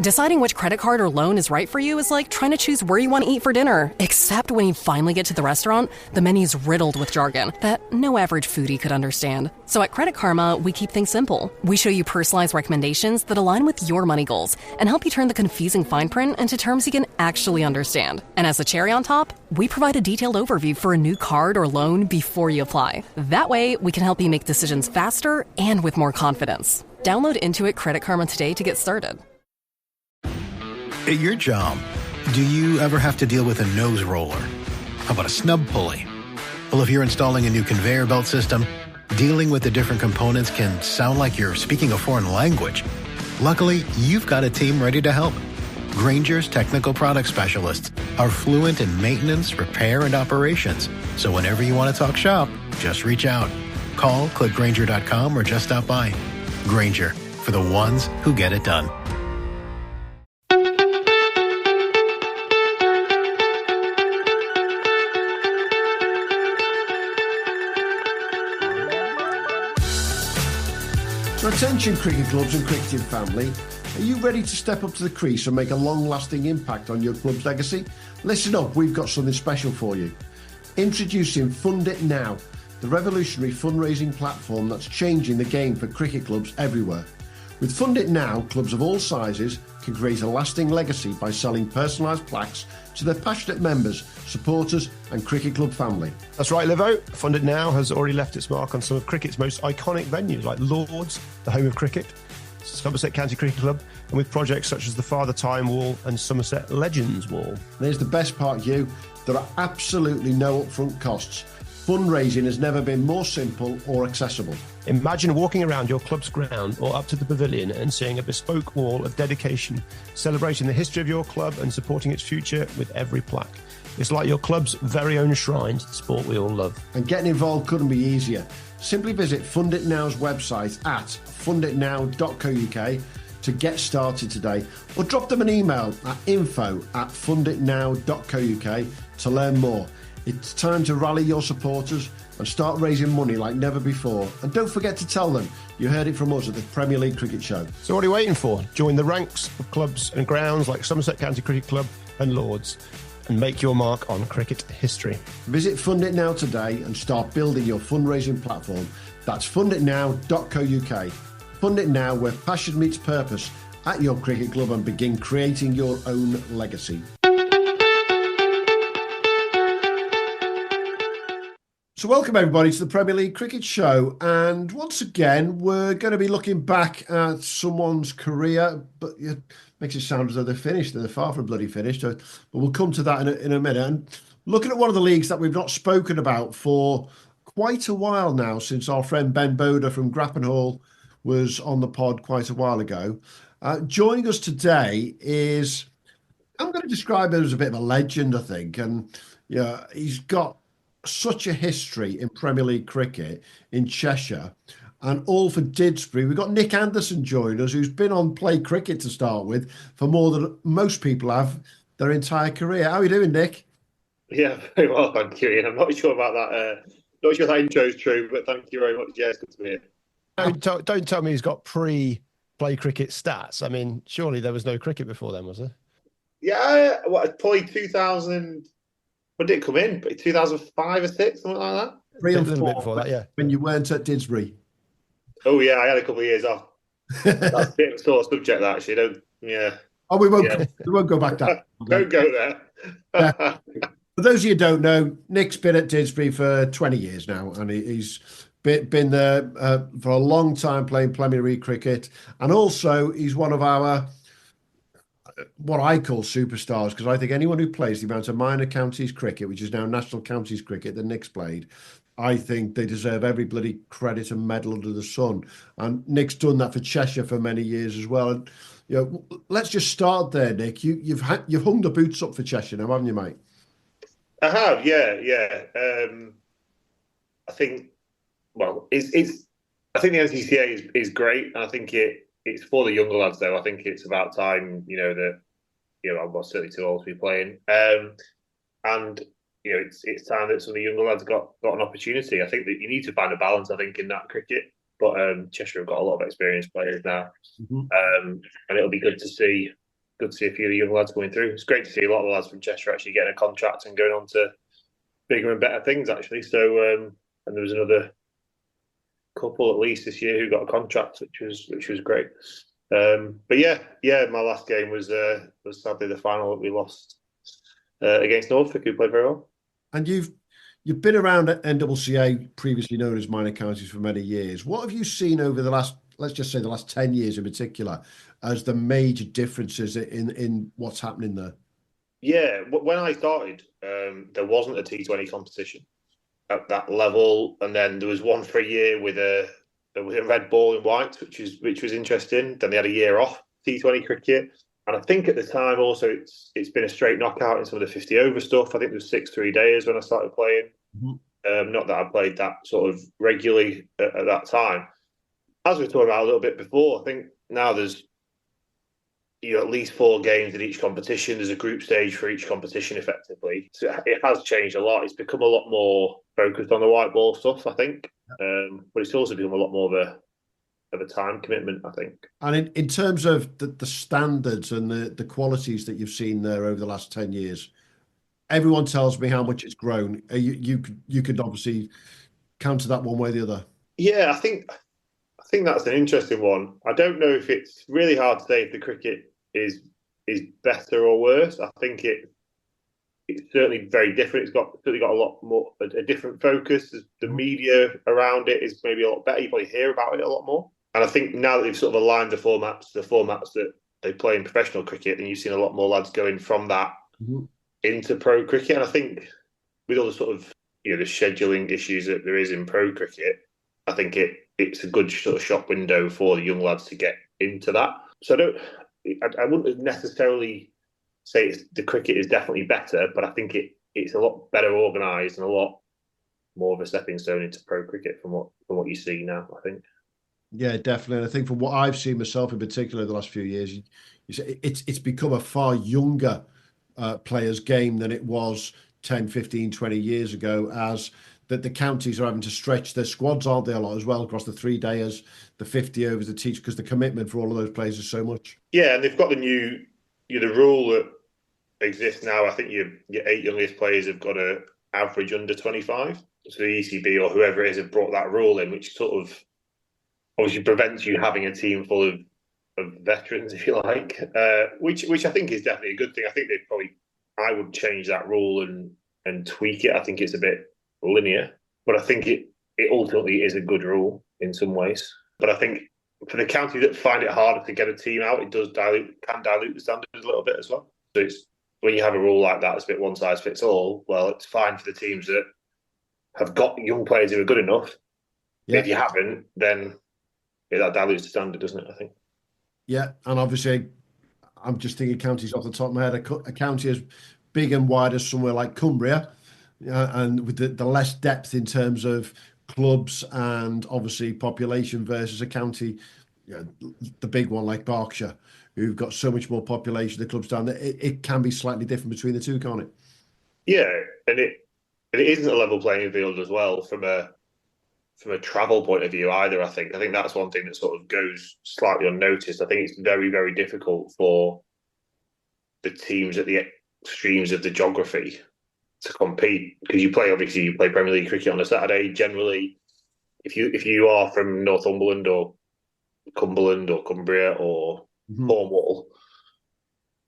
Deciding which credit card or loan is right for you is like trying to choose where you want to eat for dinner. Except when you finally get to the restaurant, the menu's riddled with jargon that no average foodie could understand. So at Credit Karma, we keep things simple. We show you personalized recommendations that align with your money goals and help you turn the confusing fine print into terms you can actually understand. And as a cherry on top, we provide a detailed overview for a new card or loan before you apply. That way, we can help you make decisions faster and with more confidence. Download Intuit Credit Karma today to get started. At your job, do you ever have to deal with a nose roller? How about a snub pulley? Well, if you're installing a new conveyor belt system, dealing with the different components can sound like you're speaking a foreign language. Luckily, you've got a team ready to help. Grainger's technical product specialists are fluent in maintenance, repair, and operations. So whenever you want to talk shop, just reach out. Call, click Grainger.com, or just stop by. Grainger, for the ones who get it done. So attention cricket clubs and cricketing family, are you ready to step up to the crease and make a long-lasting impact on your club's legacy? Listen up, we've got something special for you. Introducing Fund It Now, the revolutionary fundraising platform that's changing the game for cricket clubs everywhere. With Fund It Now, clubs of all sizes can create a lasting legacy by selling personalised plaques to their passionate members, supporters and cricket club family. That's right, Livo. Fund It Now has already left its mark on some of cricket's most iconic venues like Lords, the home of cricket, Somerset County Cricket Club, and with projects such as the Father Time Wall and Somerset Legends Wall. There's the best part, Hugh. There are absolutely no upfront costs. Fundraising has never been more simple or accessible. Imagine walking around your club's ground or up to the pavilion and seeing a bespoke wall of dedication, celebrating the history of your club and supporting its future with every plaque. It's like your club's very own shrine to the sport we all love. And getting involved couldn't be easier. Simply visit Fund It Now's website at funditnow.co.uk to get started today, or drop them an email at info@funditnow.co.uk to learn more. It's time to rally your supporters and start raising money like never before. And don't forget to tell them you heard it from us at the Premier League Cricket Show. So what are you waiting for? Join the ranks of clubs and grounds like Somerset County Cricket Club and Lords and make your mark on cricket history. Visit Fund It Now today and start building your fundraising platform. That's funditnow.co.uk. Fund It Now, where passion meets purpose at your cricket club, and begin creating your own legacy. So welcome everybody to the Premier League Cricket Show, and once again we're going to be looking back at someone's career, but it makes it sound as though they're finished. They're far from bloody finished, but we'll come to that in a minute. And looking at one of the leagues that we've not spoken about for quite a while now, since our friend Ben Boda from Grappenhall was on the pod quite a while ago. Joining us today is, I'm going to describe him as a bit of a legend, I think, and yeah, he's got such a history in Premier League cricket in Cheshire, and all for Didsbury. We've got Nick Anderson joining us, who's been on Play Cricket to start with for more than most people have their entire career. How are you doing, Nick? Yeah, very well, thank you, Ian. I'm not sure about that. Not sure that intro is true, but thank you very much. Yeah, it's good to be here. Don't tell me he's got pre-Play Cricket stats. I mean, surely there was no cricket before then, was there? Yeah, probably 2000. When did it come in? 2005 or 6, something like that? 3 and 4, a little bit before that, yeah. When you weren't at Didsbury. Oh yeah, I had a couple of years off. That's a bit of a sore subject, that actually. Oh, we won't go back that. Don't go there. For those of you who don't know, Nick's been at Didsbury for 20 years now, and he's been there for a long time playing Premier League cricket, and also he's one of our what I call superstars, because I think anyone who plays the amount of minor counties cricket, which is now national counties cricket, that Nick's played, I think they deserve every bloody credit and medal under the sun. And Nick's done that for Cheshire for many years as well. And let's just start there, Nick. You've hung the boots up for Cheshire now, haven't you, mate? I have, yeah. I think, well, I think the NCCA is great, and I think it's for the younger lads, though. I think it's about time, that I'm certainly too old to be playing, and it's time that some of the younger lads got an opportunity. I think that you need to find a balance, I think, in that cricket. But Cheshire have got a lot of experienced players now, and it'll be good to see good to see a few of the young lads going through. It's great to see a lot of the lads from Cheshire actually getting a contract and going on to bigger and better things, actually. So, and there was another couple at least this year who got a contract, which was great. But yeah, my last game was sadly the final that we lost against Norfolk, who played very well. And you've been around at NCCA, previously known as minor counties, for many years. What have you seen over the last, let's just say the last 10 years in particular, as the major differences in what's happening there? Yeah, when I started, there wasn't a T20 competition at that level, and then there was one for a year with a red ball in white, which was interesting. Then they had a year off T20 cricket, and I think at the time also it's been a straight knockout in some of the 50 over stuff. I think there was 6 3-dayers when I started playing. Mm-hmm. Not that I played that sort of regularly at that time. As we were talking about a little bit before, I think now there's at least 4 games in each competition. There's a group stage for each competition, effectively. So it has changed a lot. It's become a lot more focused on the white ball stuff, I think. But it's also become a lot more of a time commitment, I think. And in terms of the standards and the qualities that you've seen there over the last 10 years, everyone tells me how much it's grown. You could obviously counter that one way or the other. Yeah, I think that's an interesting one. I don't know if it's really hard to say if the cricket is better or worse. I think it's certainly very different. It's certainly got a lot more a different focus. The media around it is maybe a lot better. You probably hear about it a lot more. And I think now that they've sort of aligned the formats that they play in professional cricket, and you've seen a lot more lads going from that into pro cricket. And I think with all the sort of the scheduling issues that there is in pro cricket, I think it's a good sort of shop window for the young lads to get into that. So I wouldn't necessarily say the cricket is definitely better, but I think it's a lot better organised and a lot more of a stepping stone into pro cricket from what you see now, I think. Yeah, definitely. And I think from what I've seen myself in particular the last few years, it's become a far younger players' game than it was 10, 15, 20 years ago, as that the counties are having to stretch their squads, aren't they, a lot as well, across the 3-dayers, the 50 overs, the teach, because the commitment for all of those players is so much. Yeah, and they've got the rule that exists now. I think your 8 youngest players have got to average under 25. So the ECB or whoever it is have brought that rule in, which sort of obviously prevents you having a team full of veterans, if you like, which I think is definitely a good thing. I think I would change that rule and tweak it. I think it's a bit linear, but I think it ultimately is a good rule in some ways. But I think for the counties that find it harder to get a team out, it can dilute the standards a little bit as well. So it's when you have a rule like that, it's a bit one size fits all. Well, it's fine for the teams that have got young players who are good enough. Yeah. If you haven't, then that dilutes the standard, doesn't it? I think. Yeah, and obviously, I'm just thinking counties off the top of my head. A county as big and wide as somewhere like Cumbria, and with the less depth in terms of clubs and obviously population versus a county, the big one like Berkshire, who've got so much more population, the clubs down there, it can be slightly different between the two, can't it? Yeah, and it isn't a level playing field as well from a travel point of view either. I think that's one thing that sort of goes slightly unnoticed. I think it's very, very difficult for the teams at the extremes of the geography to compete, because you play Premier League cricket on a Saturday. Generally, if you are from Northumberland or Cumberland or Cumbria or Cornwall,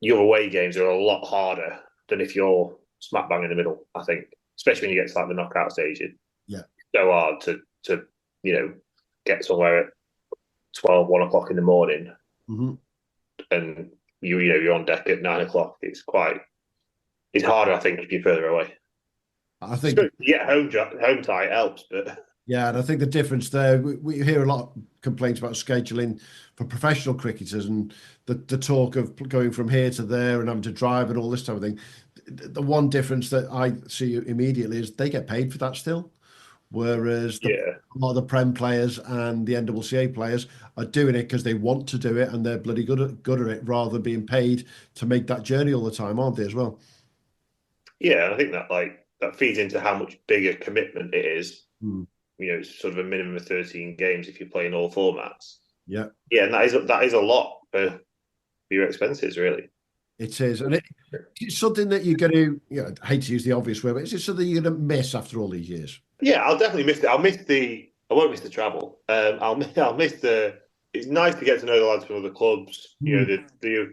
your away games are a lot harder than if you're smack bang in the middle. I think, especially when you get to like the knockout stages. Yeah, it's so hard to get somewhere at 12, 1 o'clock in the morning, and you're on deck at 9 o'clock. It's harder, I think, if you're further away. I think home tie, it helps, but yeah, and I think the difference there, we hear a lot of complaints about scheduling for professional cricketers and the talk of going from here to there and having to drive and all this type of thing. The one difference that I see immediately is they get paid for that still, whereas a lot of the Prem players and the NCCA players are doing it because they want to do it and they're bloody good at it, rather than being paid to make that journey all the time, aren't they, as well? Yeah, and I think that feeds into how much bigger commitment it is. It's sort of a minimum of 13 games if you're playing all formats. Yeah, and that is a lot for your expenses, really. It is, and it's something that you're going to. I hate to use the obvious word, but is it something you're going to miss after all these years? Yeah, I'll definitely miss it. I won't miss the travel. I'll miss the. It's nice to get to know the lads from other clubs. The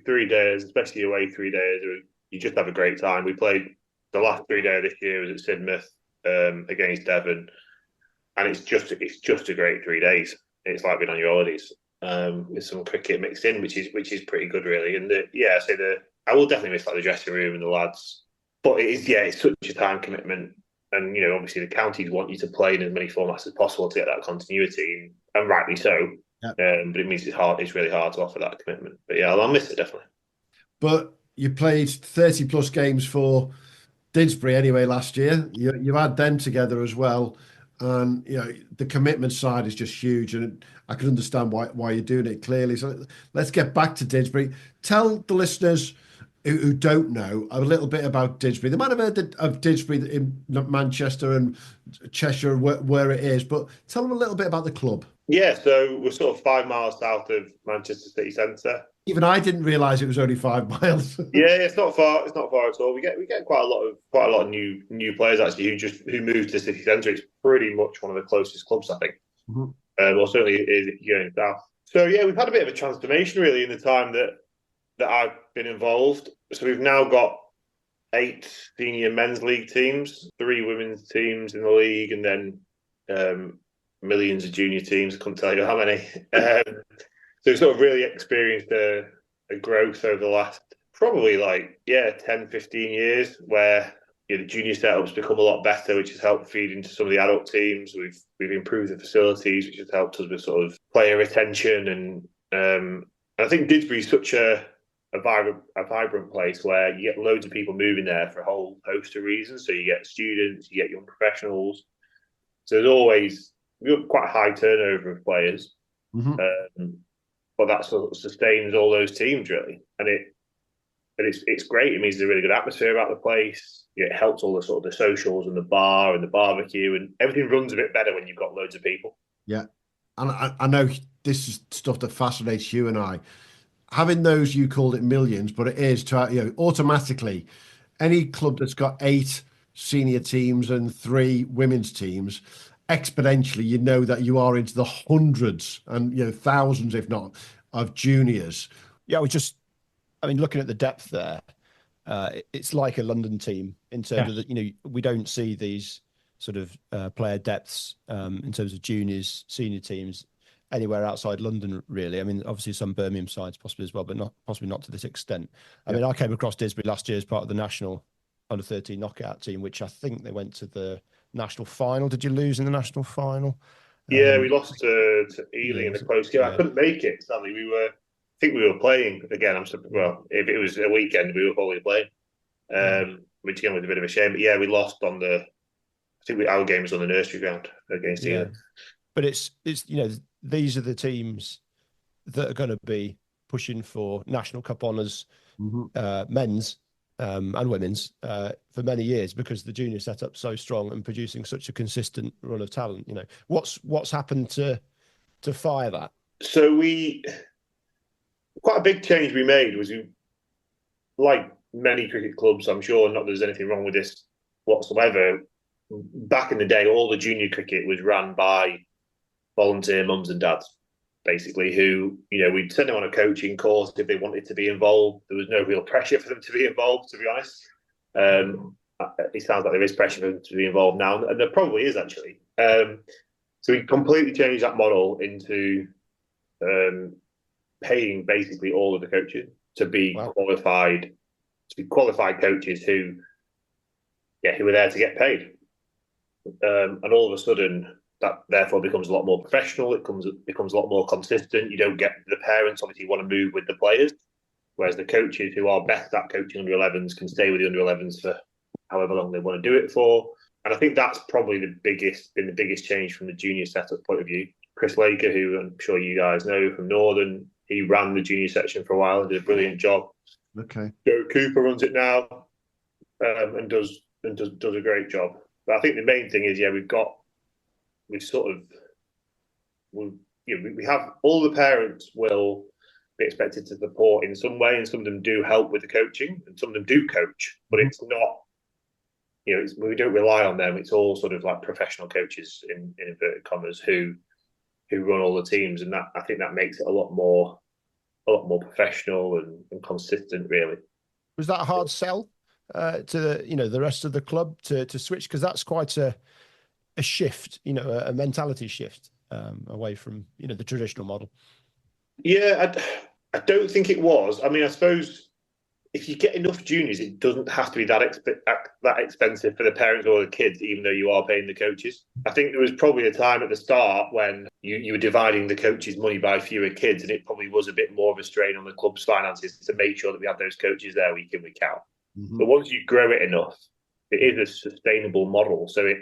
3 days, especially away 3 days, you just have a great time. We played the last 3 days this year was at Sidmouth against Devon, and it's just a great 3 days. It's like being on your holidays with some cricket mixed in, which is pretty good, really. And I will definitely miss like the dressing room and the lads, but it's such a time commitment. And obviously the counties want you to play in as many formats as possible to get that continuity, and rightly so. Yep. But it means it's hard. It's really hard to offer that commitment. But yeah, I'll miss it definitely. But you played 30 plus games for Didsbury anyway last year. You had them together as well, and the commitment side is just huge, and I can understand why you're doing it clearly. So let's get back to Didsbury. Tell the listeners who don't know a little bit about Didsbury. They might have heard of Didsbury in Manchester and Cheshire, where it is, but tell them a little bit about the club. Yeah, so we're sort of 5 miles south of Manchester city centre. Even I didn't realise it was only 5 miles. Yeah, it's not far. It's not far at all. We get quite a lot of new players actually who move to the city centre. It's pretty much one of the closest clubs, I think. Mm-hmm. Or certainly it is if you're going south. So yeah, we've had a bit of a transformation really in the time that I've been involved. So we've now got 8 senior men's league teams, 3 women's teams in the league, and then millions of junior teams. I couldn't tell you how many. So we've sort of really experienced a growth over the last probably 10, 15 years where the junior setup's become a lot better, which has helped feed into some of the adult teams. We've improved the facilities, which has helped us with sort of player retention, and I think Didsbury is such a vibrant place where you get loads of people moving there for a whole host of reasons. So you get students, you get young professionals. So we've got quite a high turnover of players, but that sort of sustains all those teams really, and it's great. It means there's a really good atmosphere about the place. It helps all the sort of the socials and the bar and the barbecue, and everything runs a bit better when you've got loads of people. Yeah, and I know this is stuff that fascinates you and I. Having those, you called it millions, but it is to automatically any club that's got 8 senior teams and 3 women's teams, exponentially, that you are into the hundreds and thousands, if not, of juniors. Yeah, looking at the depth there, it's like a London team in terms of we don't see these sort of player depths in terms of juniors, senior teams anywhere outside London, really. I mean, obviously some Birmingham sides possibly as well, but possibly not to this extent. I mean, I came across Didsbury last year as part of the national under-13 knockout team, which I think they went to the national final. Did you lose in the national final? Yeah, we lost to Ealing in a close game. I couldn't make it, sadly. I think we were playing again. If it was a weekend, we were probably playing, which again was a bit of a shame. But yeah, we lost on our game was on the nursery ground against Ealing. But it's these are the teams that are going to be pushing for National Cup honours, men's and women's, for many years because the junior setup's so strong and producing such a consistent run of talent. What's happened to fire that? So quite a big change we made was like many cricket clubs, I'm sure not that there's anything wrong with this whatsoever. Back in the day, all the junior cricket was run by volunteer mums and dads, basically, who, we'd send them on a coaching course if they wanted to be involved. There was no real pressure for them to be involved, to be honest. It sounds like there is pressure for them to be involved now, and there probably is, actually. So we completely changed that model into paying basically all of the coaches to be qualified coaches who were there to get paid. And all of a sudden, that therefore becomes a lot more professional. It becomes a lot more consistent. You don't get the parents obviously want to move with the players, whereas the coaches who are best at coaching under 11s can stay with the under 11s for however long they want to do it for. And I think that's probably been the biggest change from the junior setup point of view. Chris Laker, who I'm sure you guys know from Northern, he ran the junior section for a while and did a brilliant job. Okay. Joe Cooper runs it now and does a great job. But I think the main thing is, we have all the parents will be expected to support in some way, and some of them do help with the coaching, and some of them do coach, but it's not, we don't rely on them. It's all sort of like professional coaches in inverted commas who run all the teams, and that, I think that makes it a lot more professional and consistent, really. Was that a hard sell to the rest of the club to switch? Because that's quite a shift, a mentality shift away from the traditional model. Yeah, I don't think it was. I mean, I suppose if you get enough juniors, it doesn't have to be that expensive for the parents or the kids, even though you are paying the coaches. I think there was probably a time at the start when you were dividing the coaches' money by fewer kids, and it probably was a bit more of a strain on the club's finances to make sure that we had those coaches there week in, week out. But once you grow it enough, it is a sustainable model. So I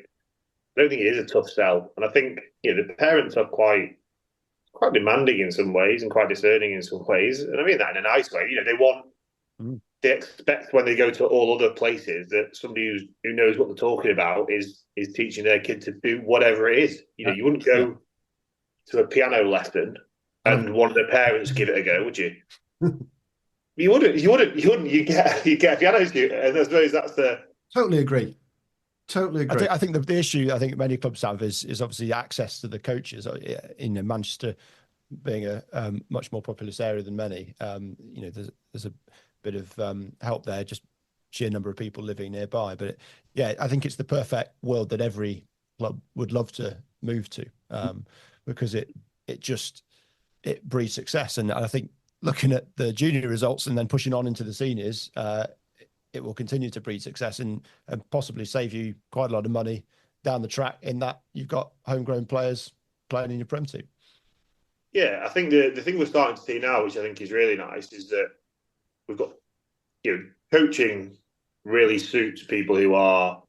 don't think it is a tough sell. And I think the parents are quite demanding in some ways and quite discerning in some ways. And I mean that in a nice way. They expect when they go to all other places that somebody who knows what they're talking about is teaching their kid to do whatever it is. You wouldn't go to a piano lesson and one of the parents give it a go, would you? You wouldn't. You get a piano tutor, and I suppose that's the. Totally agree. I think the issue I think many clubs have is obviously access to the coaches. In Manchester being a much more populous area than many, there's a bit of help there, just sheer number of people living nearby. But I think it's the perfect world that every club would love to move to, because it breeds success. And I think looking at the junior results and then pushing on into the seniors, it will continue to breed success and possibly save you quite a lot of money down the track, in that you've got homegrown players playing in your Prem team. Yeah, I think the thing we're starting to see now, which I think is really nice, is that we've got, coaching really suits people who are,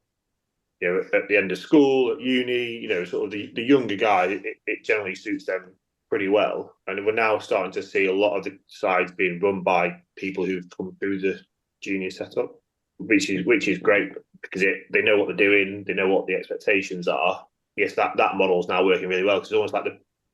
at the end of school, at uni, sort of the younger guy, it generally suits them pretty well. And we're now starting to see a lot of the sides being run by people who've come through the junior setup, which is great, because they know what they're doing, they know what the expectations are. Yes, that model is now working really well, because it's almost like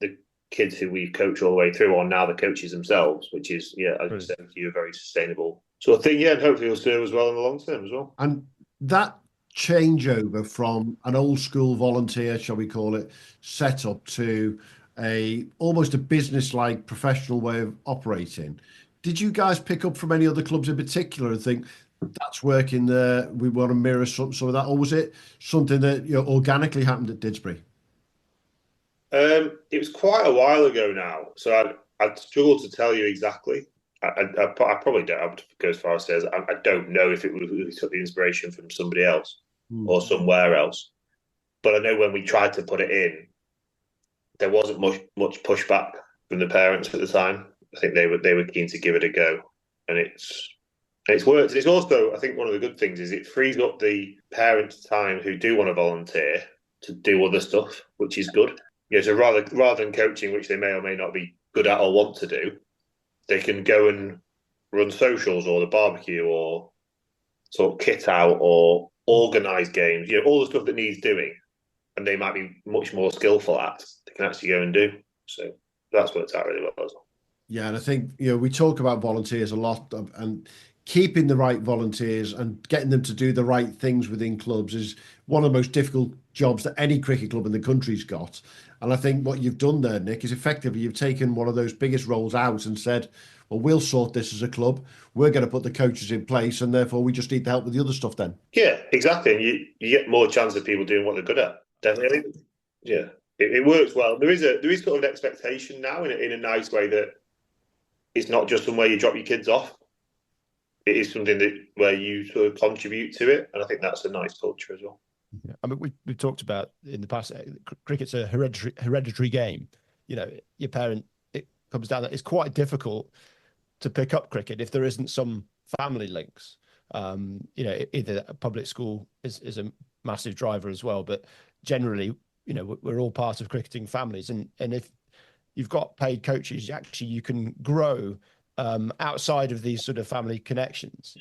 the kids who we've coached all the way through are now the coaches themselves, which is, as I said, a very sustainable sort of thing. Yeah, and hopefully it'll serve us well in the long term as well. And that changeover from an old school volunteer, shall we call it, setup to almost a business-like professional way of operating. Did you guys pick up from any other clubs in particular and think that's working there, we want to mirror some of that? Or was it something that organically happened at Didsbury? It was quite a while ago now, so I'd struggle to tell you exactly. I probably don't. I would go as far as says I don't know if we took the inspiration from somebody else or somewhere else. But I know when we tried to put it in, there wasn't much pushback from the parents at the time. I think they were keen to give it a go, and it's worked. It's also, I think, one of the good things is it frees up the parents' time who do want to volunteer to do other stuff, which is good. So rather than coaching, which they may or may not be good at or want to do, they can go and run socials or the barbecue or sort of kit out or organise games, all the stuff that needs doing, and they might be much more skillful at, they can actually go and do. So that's worked out really well as well. Yeah, and I think, we talk about volunteers a lot, and keeping the right volunteers and getting them to do the right things within clubs is one of the most difficult jobs that any cricket club in the country's got. And I think what you've done there, Nick, is effectively you've taken one of those biggest roles out and said, well, we'll sort this as a club. We're going to put the coaches in place, and therefore we just need the help with the other stuff then. Yeah, exactly. And you get more chance of people doing what they're good at. Definitely. Yeah, it works well. There is sort of an expectation now in a nice way that it's not just somewhere you drop your kids off. It is something where you sort of contribute to it, and I think that's a nice culture as well. Yeah. I mean, we've talked about in the past, cricket's a hereditary game. Your parent, it comes down that it's quite difficult to pick up cricket if there isn't some family links. Either a public school is a massive driver as well, but generally, we're all part of cricketing families, and if you've got paid coaches, you can grow outside of these sort of family connections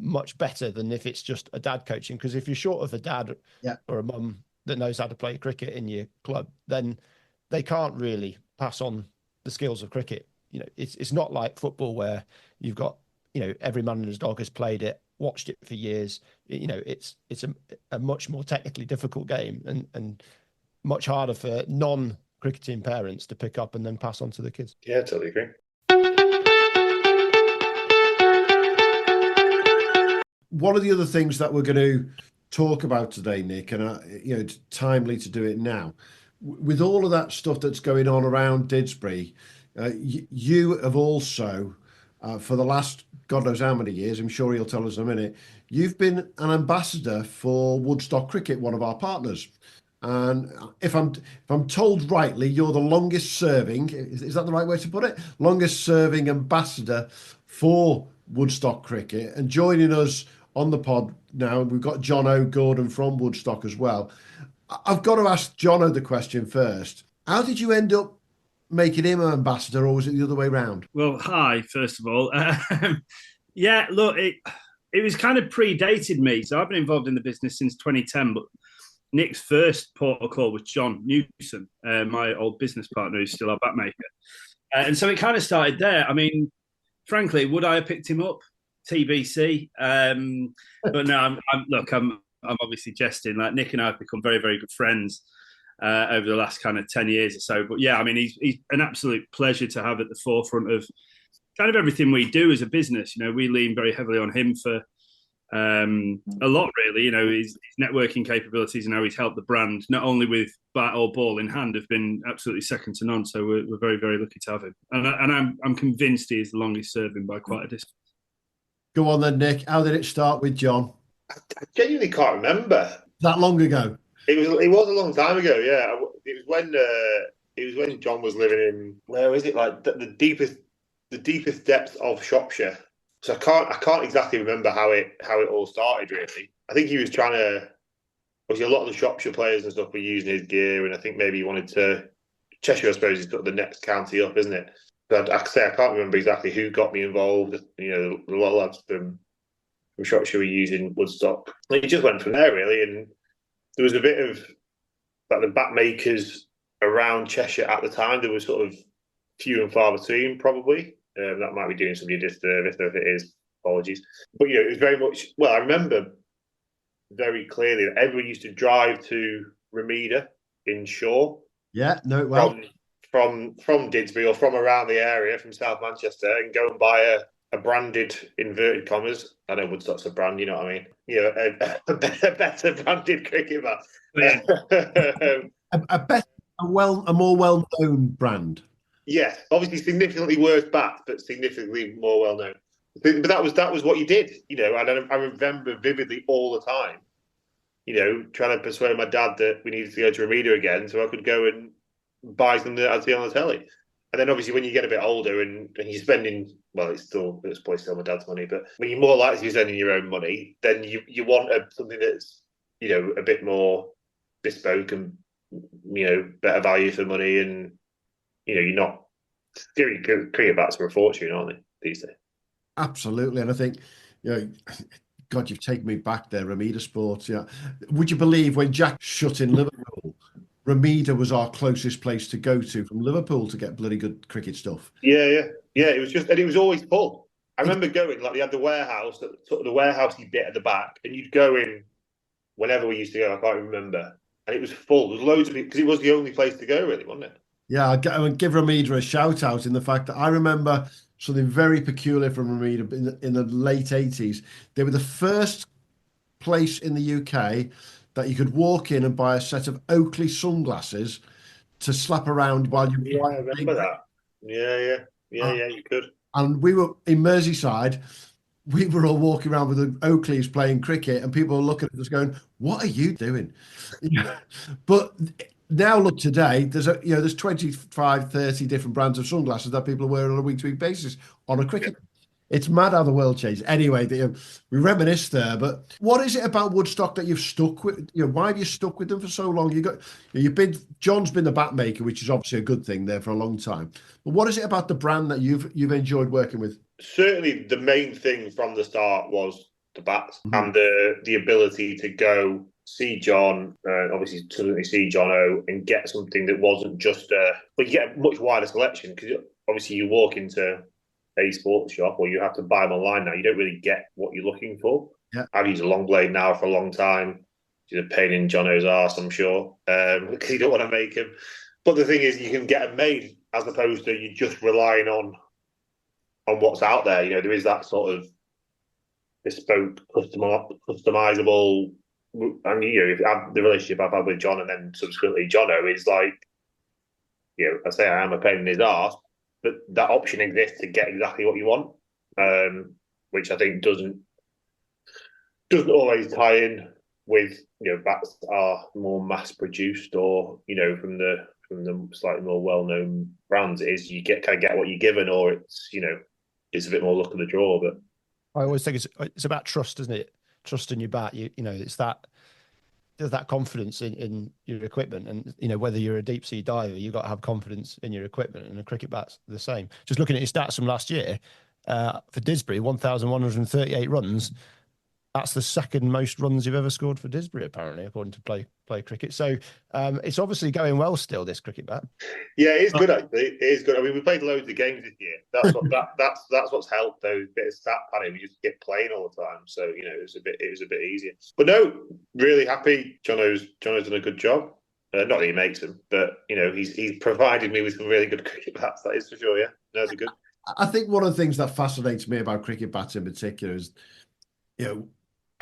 much better than if it's just a dad coaching. Because if you're short of a dad or a mum that knows how to play cricket in your club, then they can't really pass on the skills of cricket it's not like football where you've got, every man and his dog has played it, watched it for years. It's a much more technically difficult game and much harder for non-cricketing parents to pick up and then pass on to the kids. Yeah, totally agree. One of the other things that we're going to talk about today, Nick, and it's timely to do it now, with all of that stuff that's going on around Didsbury, you have also, for the last God knows how many years, I'm sure he'll tell us in a minute, you've been an ambassador for Woodstock Cricket, one of our partners. And if I'm told rightly, you're the longest serving, is that the right way to put it? Longest serving ambassador for Woodstock Cricket. And joining us on the pod now, we've got Jonno Gordon from Woodstock as well. I've got to ask Jonno the question first. How did you end up making him an ambassador, or was it the other way around? Well, hi, first of all. Yeah, look, it was kind of predated me. So I've been involved in the business since 2010, but Nick's first port of call was Jonno Newsome, my old business partner who's still our backmaker. And so it kind of started there. I mean, frankly, would I have picked him up? TBC. But no, I'm obviously jesting. Like, Nick and I have become very, very good friends over the last kind of 10 years or so. But yeah, I mean, he's an absolute pleasure to have at the forefront of kind of everything we do as a business. We lean very heavily on him for a lot, really. His networking capabilities and how he's helped the brand, not only with bat or ball in hand, have been absolutely second to none. So we're very, very lucky to have him. And I'm convinced he is the longest serving by quite a distance. Go on then, Nick. How did it start with John? I genuinely can't remember. That long ago? It was a long time ago. Yeah, it was when John was living in, where is it? Like the deepest depths of Shropshire. So I can't exactly remember how it all started. Really, I think he was trying to. Obviously, a lot of the Shropshire players and stuff were using his gear, and I think maybe he wanted to. Cheshire, I suppose, is sort of the next county up, isn't it? But I can't remember exactly who got me involved. A lot of lads from Shropshire were using Woodstock. And it just went from there, really. And there was a bit of like the bat makers around Cheshire at the time. There was sort of few and far between, probably. That might be doing somebody a disservice, so if it is, apologies. But it was very much. Well, I remember very clearly that everyone used to drive to Remeda in Shaw. Yeah, no, well. From Didsbury or from around the area, from South Manchester, and go and buy a branded, inverted commas. I know Woodstock's a brand, you know what I mean? A better branded cricket bat. Yeah. a more well-known brand. Yes, obviously significantly worse bat, but significantly more well-known. But that was what you did, and I remember vividly all the time, trying to persuade my dad that we needed to go to Remeda again so I could go and buy something that I'd see on the telly. And then obviously when you get a bit older and you're spending, well, it's probably still my dad's money, but when you're more likely to be spending your own money, then you want something that's, a bit more bespoke and, better value for money. And, you're not, cricket bats are a fortune, aren't they, these days? Absolutely. And I think, God, you've taken me back there, Remeda Sports. Yeah. Would you believe when Jack shut in Liverpool, Remeda was our closest place to go to from Liverpool to get bloody good cricket stuff. Yeah. It was just, and it was always full. I remember going, like, they had the warehouse, sort of the warehousey bit at the back, and you'd go in whenever we used to go. I can't remember, and it was full. There was loads of people because it was the only place to go, really, wasn't it? Yeah, I would give Remeda a shout out in the fact that I remember something very peculiar from Remeda in the late 80s. They were the first place in the UK that you could walk in and buy a set of Oakley sunglasses to slap around while you were. Yeah, I remember that. Yeah, you could. And we were in Merseyside. We were all walking around with the Oakleys playing cricket, and people were looking at us going, "What are you doing?" But now look today, there's 25, 30 different brands of sunglasses that people are wearing on a week-to-week basis on a cricket. It's mad how the world changed. Anyway, we reminisce there, but what is it about Woodstock that you've stuck with? Why have you stuck with them for so long? John's been the bat maker, which is obviously a good thing there for a long time. But what is it about the brand that you've enjoyed working with? Certainly, the main thing from the start was the bats and the ability to go see John, obviously certainly see Jonno, and get something that wasn't just you get a much wider selection because obviously you walk into a sports shop or you have to buy them online now. You don't really get what you're looking for. Yeah. I've used a long blade now for a long time. It's a pain in Jonno's arse, I'm sure, because you don't want to make them. But the thing is, you can get them made as opposed to you just relying on what's out there. You know, there is that sort of bespoke, customizable. And the relationship I've had with John and then subsequently Jonno is like, I say I am a pain in his arse, but that option exists to get exactly what you want, which I think doesn't always tie in with bats that are more mass produced or from the slightly more well known brands. It is you get what you're given, or it's it's a bit more luck of the draw. But I always think it's about trust, isn't it? Trust in your bat. It's that there's that confidence in your equipment, and whether you're a deep sea diver, you've got to have confidence in your equipment, and a cricket bat's the same. Just looking at your stats from last year, for Didsbury, 1,138 runs. That's the second most runs you've ever scored for Didsbury, apparently, according to Play Cricket. So it's obviously going well still, this cricket bat. Yeah, it is good, actually. It is good. I mean, we played loads of games this year. That's what that's what's helped, though. Bit of stat padding. We just get playing all the time, so it was a bit easier. But no, really happy. Jonno's done a good job. Not that he makes them, but he's provided me with some really good cricket bats. That is for sure. Yeah, no, they're good. I think one of the things that fascinates me about cricket bats in particular is,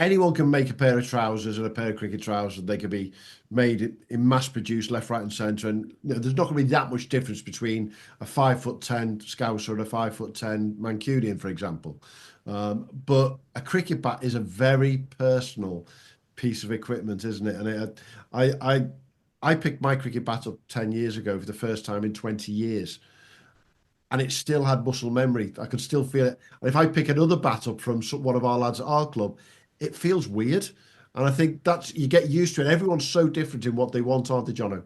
anyone can make a pair of trousers and a pair of cricket trousers. They can be made in mass-produced left, right, and centre. And there's not going to be that much difference between a 5'10" Scouser and a 5'10" Mancunian, for example. But a cricket bat is a very personal piece of equipment, isn't it? And I picked my cricket bat up 10 years ago for the first time in 20 years. And it still had muscle memory. I could still feel it. And if I pick another bat up from one of our lads at our club, it feels weird. And I think you get used to it. Everyone's so different in what they want, aren't they, Jonno?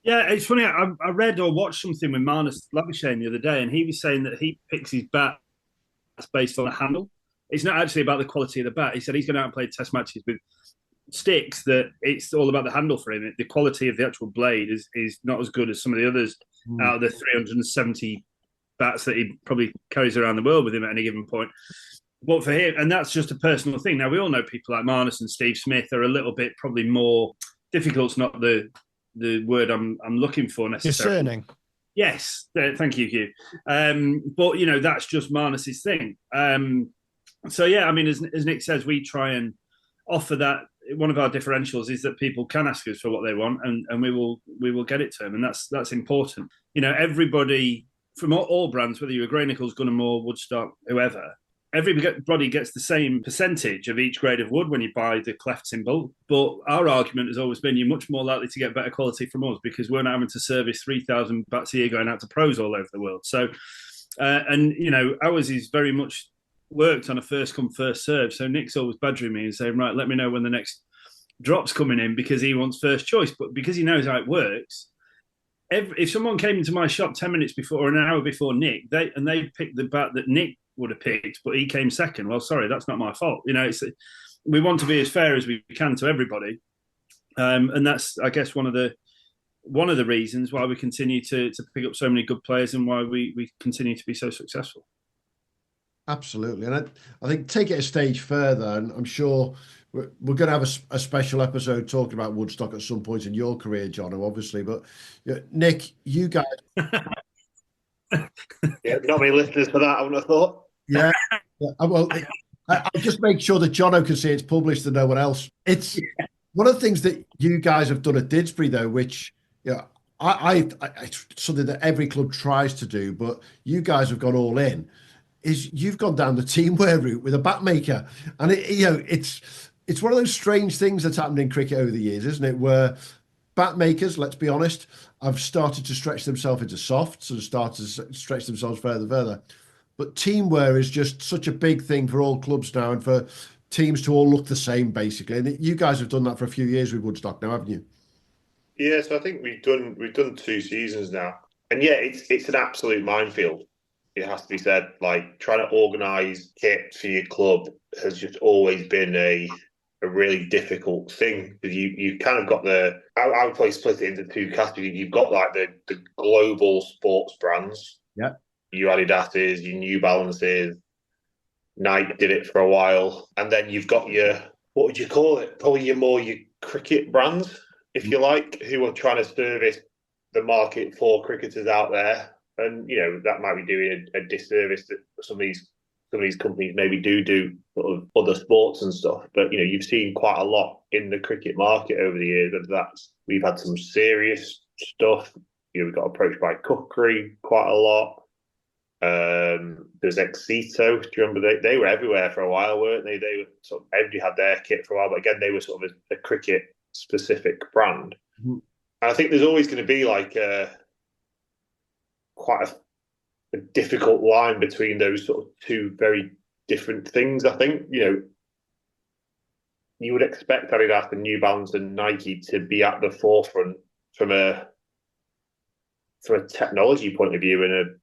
Yeah, it's funny. I read or watched something with Marnus Labuschagne the other day, and he was saying that he picks his bat based on a handle. It's not actually about the quality of the bat. He said he's going out and play test matches with sticks, that it's all about the handle for him. The quality of the actual blade is not as good as some of the others out of the 370 bats that he probably carries around the world with him at any given point. But for him, and that's just a personal thing. Now, we all know people like Marnus and Steve Smith are a little bit probably more difficult's not the word I'm looking for necessarily. Discerning. Yes, thank you, Hugh. But that's just Marnus's thing. So yeah, I mean, as Nick says, we try and offer that. One of our differentials is that people can ask us for what they want, and we will get it to them, and that's important. Everybody from all brands, whether you're a Grey Nichols, Gunnermore, Woodstock, whoever. Everybody gets the same percentage of each grade of wood when you buy the clefts in bulk. But our argument has always been you're much more likely to get better quality from us because we're not having to service 3,000 bats a year going out to pros all over the world. So, ours is very much worked on a first come, first serve. So Nick's always badgering me and saying, right, let me know when the next drop's coming in because he wants first choice. But because he knows how it works, if someone came into my shop 10 minutes before or an hour before Nick, they picked the bat that Nick would have picked, but he came second. Well, sorry, that's not my fault. We want to be as fair as we can to everybody, and that's, I guess, one of the reasons why we continue to pick up so many good players and why we continue to be so successful. Absolutely, and I think take it a stage further, and I'm sure we're going to have a special episode talking about Woodstock at some point in your career, Jonno, obviously. But Nick, you guys. Yeah, not many listeners for that, I wouldn't have thought. Yeah. Well, I'll just make sure that Jonno can see it's published and no one else. It's one of the things that you guys have done at Didsbury, though, which I something that every club tries to do, but you guys have gone all in. Is you've gone down the teamwear route with a bat maker, and it's one of those strange things that's happened in cricket over the years, isn't it? Where bat makers, let's be honest, have started to stretch themselves into softs and started to stretch themselves further. But teamwear is just such a big thing for all clubs now and for teams to all look the same, basically. And you guys have done that for a few years with Woodstock now, haven't you? Yeah, so I think we've done 2 seasons now. And yeah, it's an absolute minefield. It has to be said. Like, trying to organise kit for your club has just always been a really difficult thing, because you kind of got I would probably split it into 2 categories. You've got like the global sports brands, Yeah. Your Adidas's, your New Balances, Nike did it for a while. And then you've got your, what would you call it? Probably your cricket brands, if you like, who are trying to service the market for cricketers out there. And, that might be doing a disservice that some of these companies maybe do sort of other sports and stuff. But, you've seen quite a lot in the cricket market over the years. We've had some serious stuff. We got approached by Cookery quite a lot. There's Exito. Do you remember they were everywhere for a while, weren't they? They were sort of, everybody had their kit for a while, but again, they were sort of a cricket specific brand. Mm-hmm. And I think there's always going to be like quite a difficult line between those sort of two very different things. I think you would expect Adidas and New Balance and Nike to be at the forefront from a technology point of view, and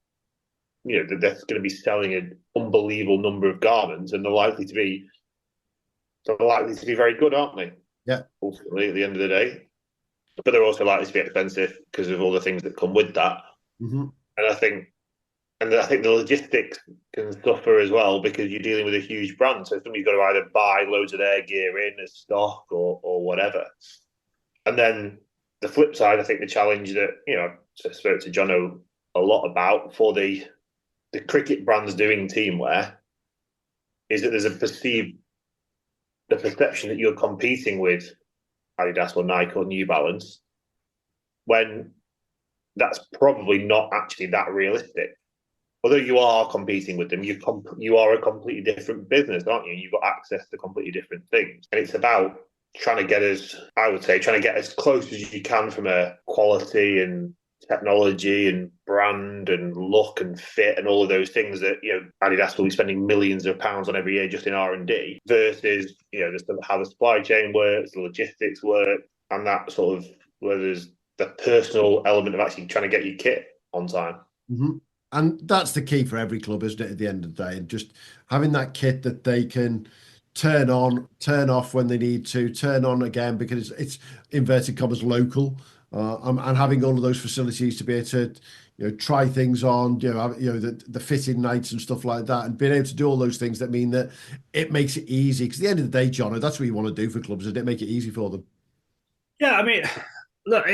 they're going to be selling an unbelievable number of garments, and they're likely to be very good, aren't they? Yeah. Ultimately, at the end of the day, but they're also likely to be expensive because of all the things that come with that. Mm-hmm. And I think the logistics can suffer as well because you're dealing with a huge brand. So somebody's got to either buy loads of their gear in as stock or whatever. And then the flip side, I think the challenge that I spoke to Jonno a lot about for the cricket brands doing teamwear is that there's the perception that you're competing with Adidas or Nike or New Balance, when that's probably not actually that realistic. Although you are competing with them, you are a completely different business, aren't you? You've got access to completely different things. And it's about trying to get as close as you can from a quality and technology and brand and look and fit and all of those things that Adidas will be spending millions of pounds on every year just in R&D versus how the supply chain works, the logistics work, and that sort of where there's the personal element of actually trying to get your kit on time. Mm-hmm. And that's the key for every club, isn't it, at the end of the day? And just having that kit that they can turn on, turn off when they need to, turn on again because it's inverted commas local, and having all of those facilities to be able to try things on, the fitting nights and stuff like that, and being able to do all those things that mean that it makes it easy. Because at the end of the day, Jonno, that's what you want to do for clubs, isn't it? Make it easy for them. Yeah, I mean, look,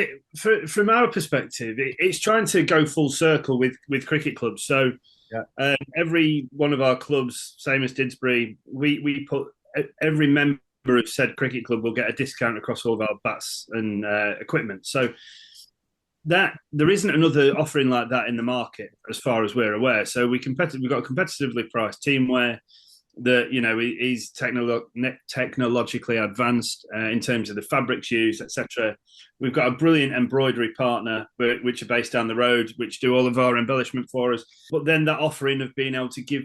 from our perspective, it's trying to go full circle with cricket clubs. So every one of our clubs, same as Didsbury, we put every member of said cricket club will get a discount across all of our bats and equipment. So that there isn't another offering like that in the market, as far as we're aware. So we've got a competitively priced teamwear that is technologically advanced in terms of the fabrics used, etc. We've got a brilliant embroidery partner, which are based down the road, which do all of our embellishment for us. But then that offering of being able to give,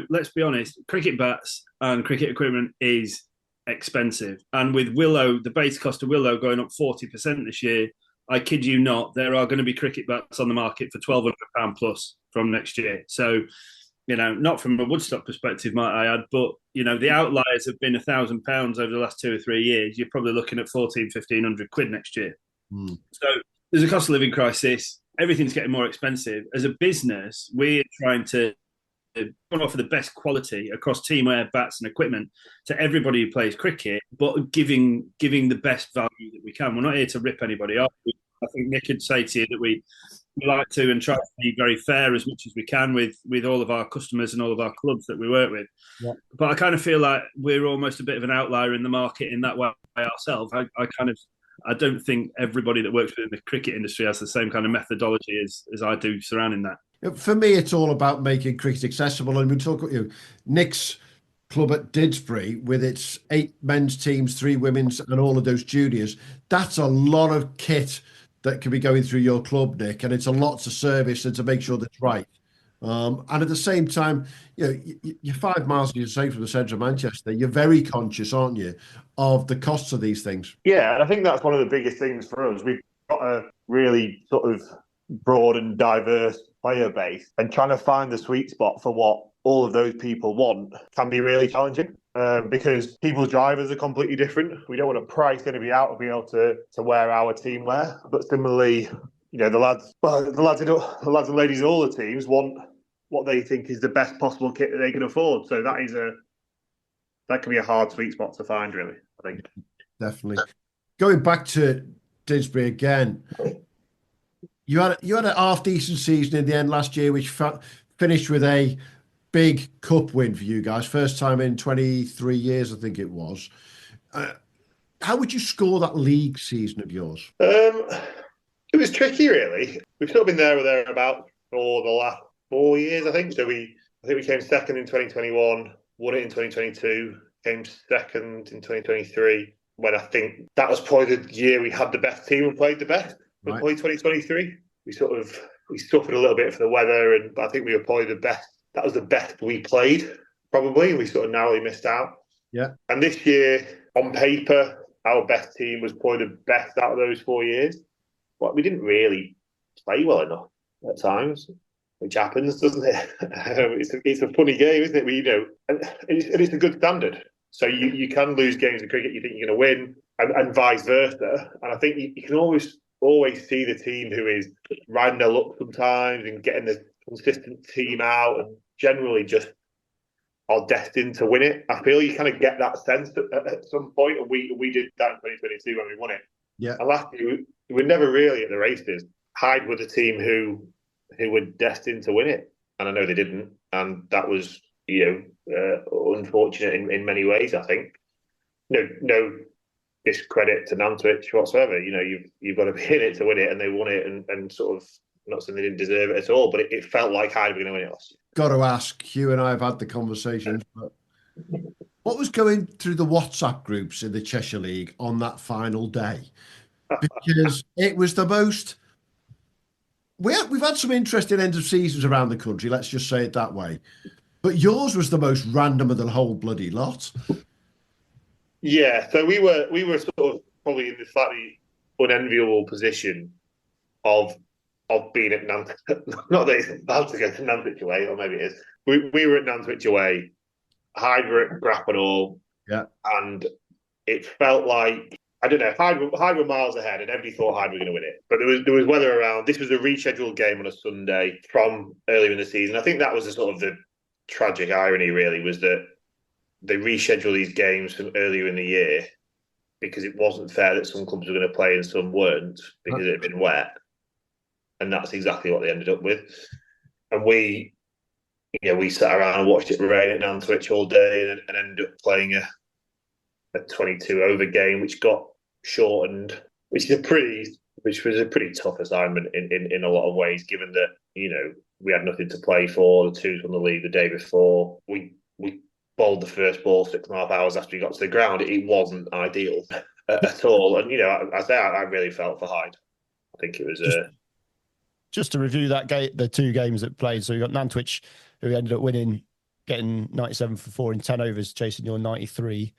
let's be honest, cricket bats and cricket equipment is expensive. And with Willow, the base cost of Willow going up 40% this year, I kid you not, there are going to be cricket bats on the market for £1,200 plus from next year. So, not from a Woodstock perspective, might I add, but, the outliers have been £1,000 over the last 2 or 3 years. You're probably looking at £1,100-1,500 next year. So there's a cost of living crisis. Everything's getting more expensive. As a business, we're trying to offer the best quality across teamwear, bats and equipment to everybody who plays cricket, but giving the best value that we can. We're not here to rip anybody off. I think Nick would say to you that we like to and try to be very fair as much as we can with all of our customers and all of our clubs that we work with. Yeah. But I kind of feel like we're almost a bit of an outlier in the market in that way ourselves. I don't think everybody that works within the cricket industry has the same kind of methodology as I do surrounding that. For me, it's all about making cricket accessible. And we talk about Nick's club at Didsbury with its 8 men's teams, 3 women's, and all of those juniors. That's a lot of kit that can be going through your club, Nick, and it's a lot to service and to make sure that's right. And at the same time, you're 5 miles, you say, from the centre of Manchester. You're very conscious, aren't you, of the costs of these things? Yeah, and I think that's one of the biggest things for us. We've got a really sort of broad and diverse player base, and trying to find the sweet spot for what all of those people want can be really challenging. Because people's drivers are completely different. We don't want to price anybody out to be able to wear our team wear. But similarly, the lads and ladies in all the teams want what they think is the best possible kit that they can afford. So that can be a hard sweet spot to find, really, I think. Definitely. Going back to Didsbury again, you had a half decent season in the end last year, which finished with a big cup win for you guys. First time in 23 years, I think it was. How would you score that league season of yours? It was tricky, really. We've sort of been there or thereabouts for the last 4 years, I think. So I think we came second in 2021, won it in 2022, came second in 2023. When I think that was probably the year we had the best team and played the best. But probably 2023, we suffered a little bit for the weather, but I think we were probably the best. That was the best we played, probably. We sort of narrowly missed out. Yeah. And this year, on paper, our best team was probably the best out of those 4 years. But we didn't really play well enough at times, which happens, doesn't it? It's a funny game, isn't it? And it's a good standard. So you can lose games in cricket you think you're going to win, and vice versa. And I think you can always see the team who is riding their luck sometimes and getting the consistent team out and generally just are destined to win it. I feel you kind of get that sense at some point, and we did that in 2022 when we won it. Yeah. And last year, we were never really at the races. Hyde were the team who were destined to win it. And I know they didn't. And that was, unfortunate in many ways, I think. No discredit to Nantwich whatsoever. You've got to be in it to win it, and they won it, and sort of, not saying they didn't deserve it at all, but it felt like Hyde were going to win it last year. Got to ask, Hugh and I have had the conversations, but what was going through the WhatsApp groups in the Cheshire League on that final day? Because it was the most... We've had some interesting end of seasons around the country, let's just say it that way. But yours was the most random of the whole bloody lot. Yeah, so we were sort of probably in the slightly unenviable position of being at Nantwich. Not that it's bad to go to Nantwich away, or maybe it is. We were at Nantwich away. Hyde were at Grappenhall. Yeah. And it felt like, I don't know, Hyde were miles ahead, and everybody thought Hyde were going to win it. But there was weather around. This was a rescheduled game on a Sunday from earlier in the season. I think that was the tragic irony, really, was that they rescheduled these games from earlier in the year because it wasn't fair that some clubs were going to play and some weren't because it had been wet. And that's exactly what they ended up with. And we sat around and watched it rain at Nantwich all day and ended up playing a 22-over game, which got shortened, which was a pretty tough assignment in a lot of ways, given that, we had nothing to play for. The twos won the league the day before. We bowled the first ball 6.5 hours after we got to the ground. It wasn't ideal at all. And, I really felt for Hyde. I think it was... Just to review the two games that played. So we got Nantwich, who ended up winning, getting 97 for 4 in 10 overs, chasing your 93,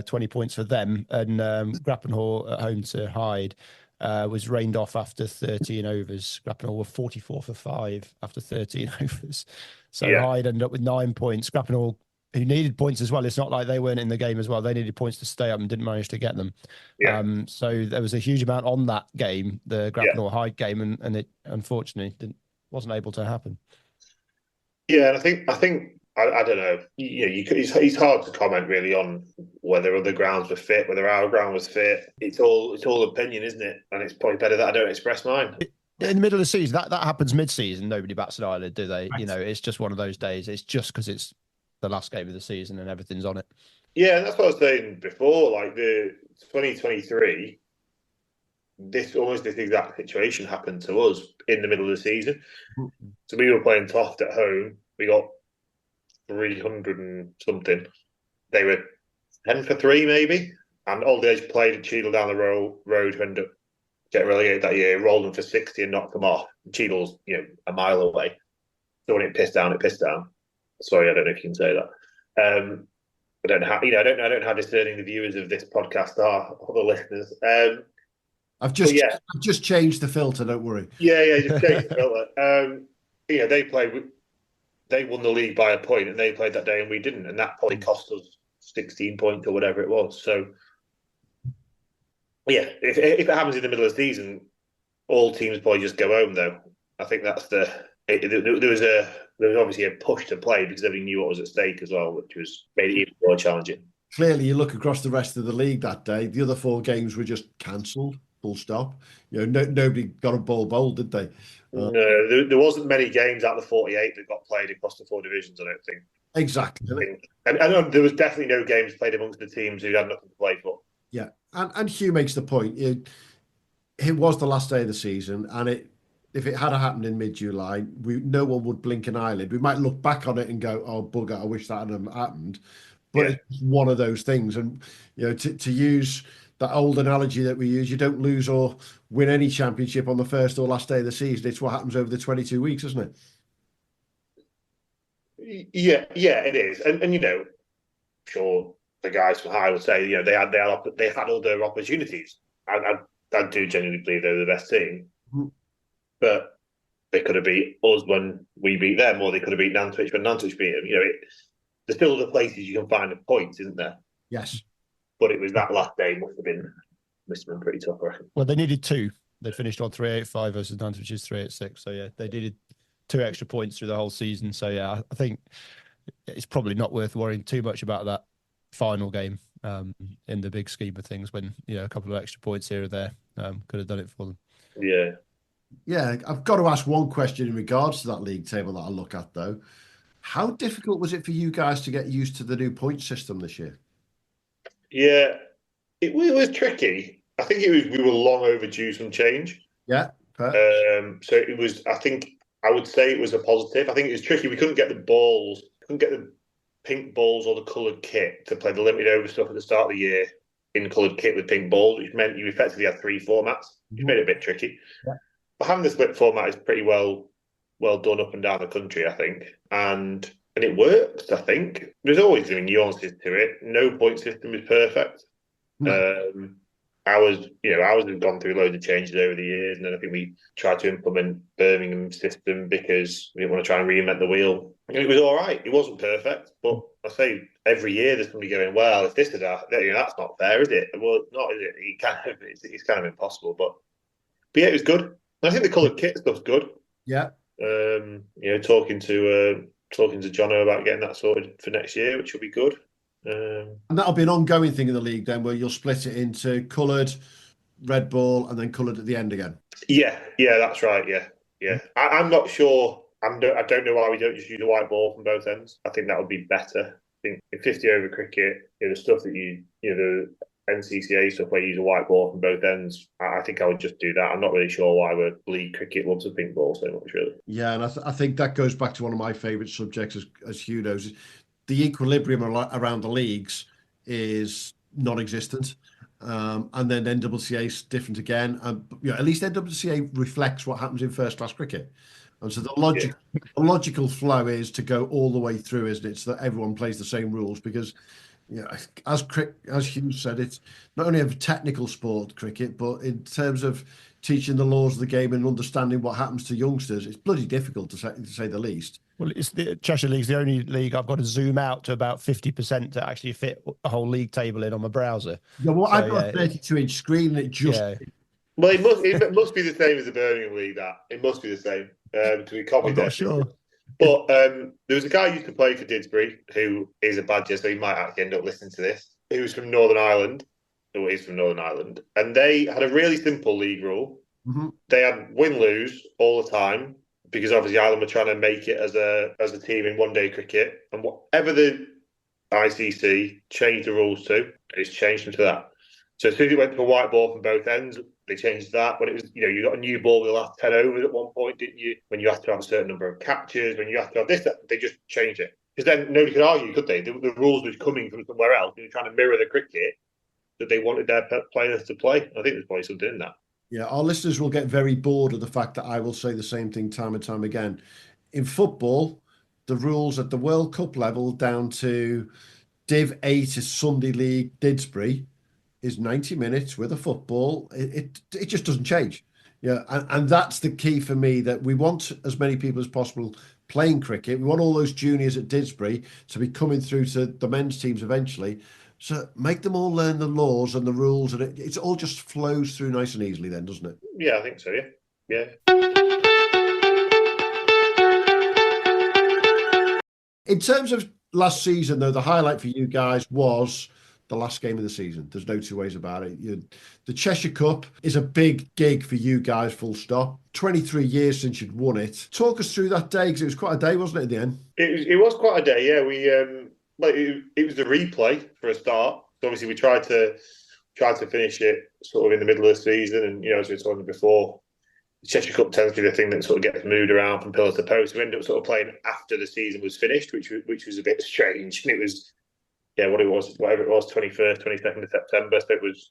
20 points for them. And Grappenhall at home to Hyde was rained off after 13 overs. Grappenhall were 44 for 5 after 13 overs. So Hyde ended up with 9 points. Grappenhall, who needed points as well. It's not like they weren't in the game as well. They needed points to stay up and didn't manage to get them. Yeah. So there was a huge amount on that game, the Grappenhall Hyde game, and it unfortunately wasn't able to happen. Yeah, and I think I don't know. It's hard to comment really on whether other grounds were fit, whether our ground was fit. It's all opinion, isn't it? And it's probably better that I don't express mine. In the middle of the season, that happens mid-season. Nobody bats an eyelid, do they? Right. It's just one of those days. It's just because it's the last game of the season and everything's on it. Yeah, and that's what I was saying before. Like the 2023, this exact situation happened to us in the middle of the season. Mm-hmm. So we were playing Toft at home. We got 300 and something. They were 10 for 3 maybe. And all the days played at Cheadle down the road who ended up getting relegated that year, rolled them for 60 and knocked them off. Cheadle's, a mile away. So when it pissed down, it pissed down. Sorry, I don't know if you can say that. I don't know how discerning the viewers of this podcast are, or the listeners. I've just changed the filter. Don't worry. Yeah, just changed the filter. They won the league by a point, and they played that day, and we didn't, and that probably cost us 16 points or whatever it was. So, yeah, if it happens in the middle of the season, all teams probably just go home, though. I think that's there was obviously a push to play because everybody knew what was at stake as well, which made it even more challenging. Clearly, you look across the rest of the league that day, the other 4 games were just cancelled, full stop. Nobody got a ball bowled, did they? No, there wasn't many games out of the 48 that got played across the 4 divisions, I don't think. Exactly. And there was definitely no games played amongst the teams who had nothing to play for. Yeah, and Hugh makes the point. It was the last day of the season, and if it had happened in mid-July, no one would blink an eyelid. We might look back on it and go, "Oh bugger, I wish that hadn't happened." But it's one of those things, and to use that old analogy that we use, you don't lose or win any championship on the first or last day of the season. It's what happens over the 22 weeks, isn't it? Yeah, it is, and sure the guys from High would say they had other opportunities. I do genuinely believe they're the best team, but they could have beat us when we beat them, or they could have beat Nantwich when Nantwich beat them. There's still other places you can find a point, isn't there? Yes, but it was that last day must have been pretty tough, I reckon. Well, they needed 2. They finished on 385 versus Nantwich's 386. So yeah, they needed 2 extra points through the whole season. So yeah, I think it's probably not worth worrying too much about that final game in the big scheme of things. When a couple of extra points here or there could have done it for them. Yeah. I've got to ask one question in regards to that league table that I look at though. How difficult was it for you guys to get used to the new point system this year? Yeah, it was tricky. I think we were long overdue some change. Yeah. So it was. I would say it was a positive. I think it was tricky. We couldn't get the pink balls or the coloured kit to play the limited over stuff at the start of the year in coloured kit with pink balls, which meant you effectively had 3 formats, which made it a bit tricky. Yeah. But having the split format is pretty well done up and down the country, I think, and it works. I think there's always nuances to it. No point system is perfect. No. Ours have gone through loads of changes over the years, and then I think we tried to implement Birmingham's system because we didn't want to try and reinvent the wheel. And it was all right. It wasn't perfect, but I say every year there's somebody going, "Well, if this is that, that's not fair, is it?" Well, not is it? It's kind of impossible. But yeah, it was good. And I think the coloured kit stuff's good. Yeah. Talking to Jonno about getting that sorted for next year, which will be good. And that'll be an ongoing thing in the league then, where you'll split it into coloured, red ball, and then coloured at the end again. Yeah, that's right. Yeah. I'm not sure. I don't know why we don't just use a white ball from both ends. I think that would be better. I think in 50 over cricket, the stuff that the NCCA stuff where you use a white ball from both ends, I think I would just do that. I'm not really sure why league cricket loves a pink ball so much, really. Yeah, and I think that goes back to one of my favourite subjects, as Hugh knows. The equilibrium around the leagues is non-existent, and then NCCA is different again. At least NCCA reflects what happens in first-class cricket, and so the logical flow is to go all the way through, isn't it? So that everyone plays the same rules, because as Hugh said, it's not only a technical sport, cricket, but in terms of teaching the laws of the game and understanding what happens to youngsters, it's bloody difficult to say the least. Well, it's the Cheshire League's the only league I've got to zoom out to about 50% to actually fit a whole league table in on my browser. Yeah, well, I've got a 32-inch screen, and it just... Yeah. Well, it must be the same as the Birmingham League, that. It must be the same. To be copied. I'm not sure. But there was a guy who used to play for Didsbury, who is a badger, so he might actually end up listening to this, who's from Northern Ireland, or is from Northern Ireland, and they had a really simple league rule. Mm-hmm. They had win-lose all the time, because obviously Ireland were trying to make it as a team in one-day cricket, and whatever the ICC changed the rules to, it's changed them to that. So as soon as it went to a white ball from both ends, they changed that. When it was, you got a new ball with the last 10 overs at one point, didn't you? When you have to have a certain number of catches, when you have to have this, that, they just changed it. Because then nobody could argue, could they? The rules were coming from somewhere else. They were trying to mirror the cricket that they wanted their players to play. I think there's probably something in that. Yeah, our listeners will get very bored of the fact that I will say the same thing time and time again. In football, the rules at the World Cup level down to Div 8 is Sunday League Didsbury is 90 minutes with a football. It just doesn't change. Yeah, and that's the key for me, that we want as many people as possible playing cricket. We want all those juniors at Didsbury to be coming through to the men's teams eventually. So make them all learn the laws and the rules, and it all just flows through nice and easily then, doesn't it? Yeah, I think so, yeah. Yeah. In terms of last season, though, the highlight for you guys was the last game of the season. There's no two ways about it. The Cheshire Cup is a big gig for you guys, full stop. 23 years since you'd won it. Talk us through that day, because it was quite a day, wasn't it, at the end? It was quite a day, yeah. We it was the replay for a start. So obviously we tried to finish it sort of in the middle of the season, and as we were talking before, the Cheshire Cup tends to be the thing that sort of gets moved around from pillar to post. We ended up sort of playing after the season was finished, which was a bit strange. And it was, whatever it was, 21st, 22nd of September. So it was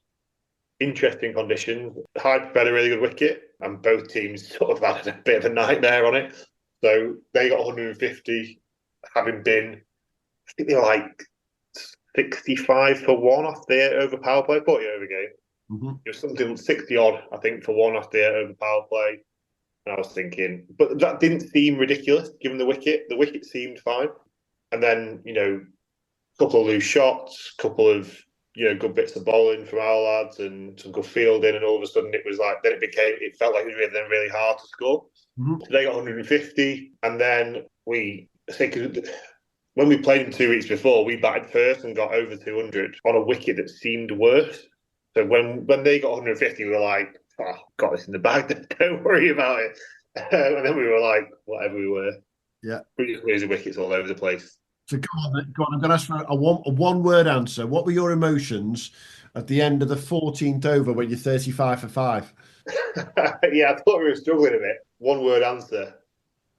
interesting conditions. Hyde had a really good wicket, and both teams sort of had a bit of a nightmare on it. So they got 150, having been, I think they were like 65 for one off the over power play, 40 over game. Mm-hmm. It was something 60 odd, I think, for one off the over power play. And I was thinking, but that didn't seem ridiculous given the wicket. The wicket seemed fine. And then, a couple of loose shots, couple of, good bits of bowling from our lads and some good fielding. And all of a sudden it was like, it felt like it was really hard to score. Mm-hmm. So they got 150. And then when we played them 2 weeks before, we batted first and got over 200 on a wicket that seemed worse. So when they got 150, we were like, got this in the bag, don't worry about it. And then we were like, whatever we were. Yeah. We just losing wickets all over the place. So go on. I'm going to ask for a one-word answer. What were your emotions at the end of the 14th over when you're 35 for 5? Yeah, I thought we were struggling a bit. One-word answer.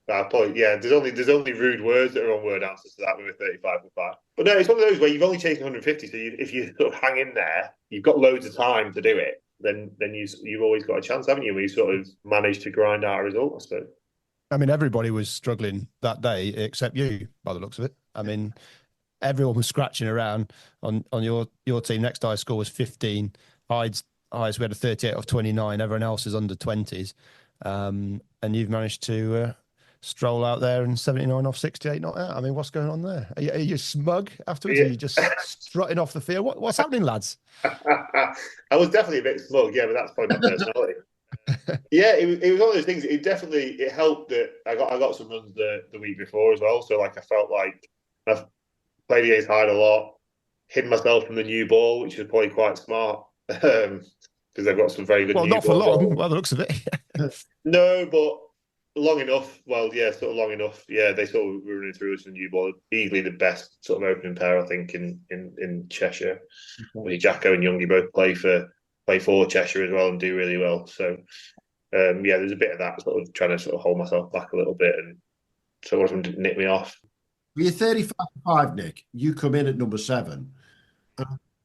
There's only rude words that are one-word answers to that when we're 35 for 5. But no, it's one of those where you've only chased 150, so if you sort of hang in there, you've got loads of time to do it. Then you've always got a chance, haven't you? When you sort of manage to grind out a result, I suppose. I mean, everybody was struggling that day except you, by the looks of it. I mean, everyone was scratching around on your team. Next highest score was 15. Hyde's highest, we had a 38 off 29. Everyone else is under 20s. And you've managed to stroll out there and 79 off 68 not out. I mean, what's going on there? Are you smug afterwards? Yeah. Are you just strutting off the field? What's happening, lads? I was definitely a bit smug, yeah, but that's probably my personality. Yeah, it was one of those things. It helped that I got some runs the week before as well. So like I felt like I've played against Hyde a lot, hid myself from the new ball, which was probably quite smart because they've got some very good. Well, new not for long. By the looks of it. No, but long enough. Well, yeah, sort of long enough. Yeah, they sort of were running through us in new ball. Easily the best sort of opening pair, I think, in Cheshire. Jacko and Youngie both play for Cheshire as well and do really well. So, there's a bit of that sort of trying to sort of hold myself back a little bit, and so one of them didn't nick me off. Well, you're 35 for 5, Nick. You come in at number 7.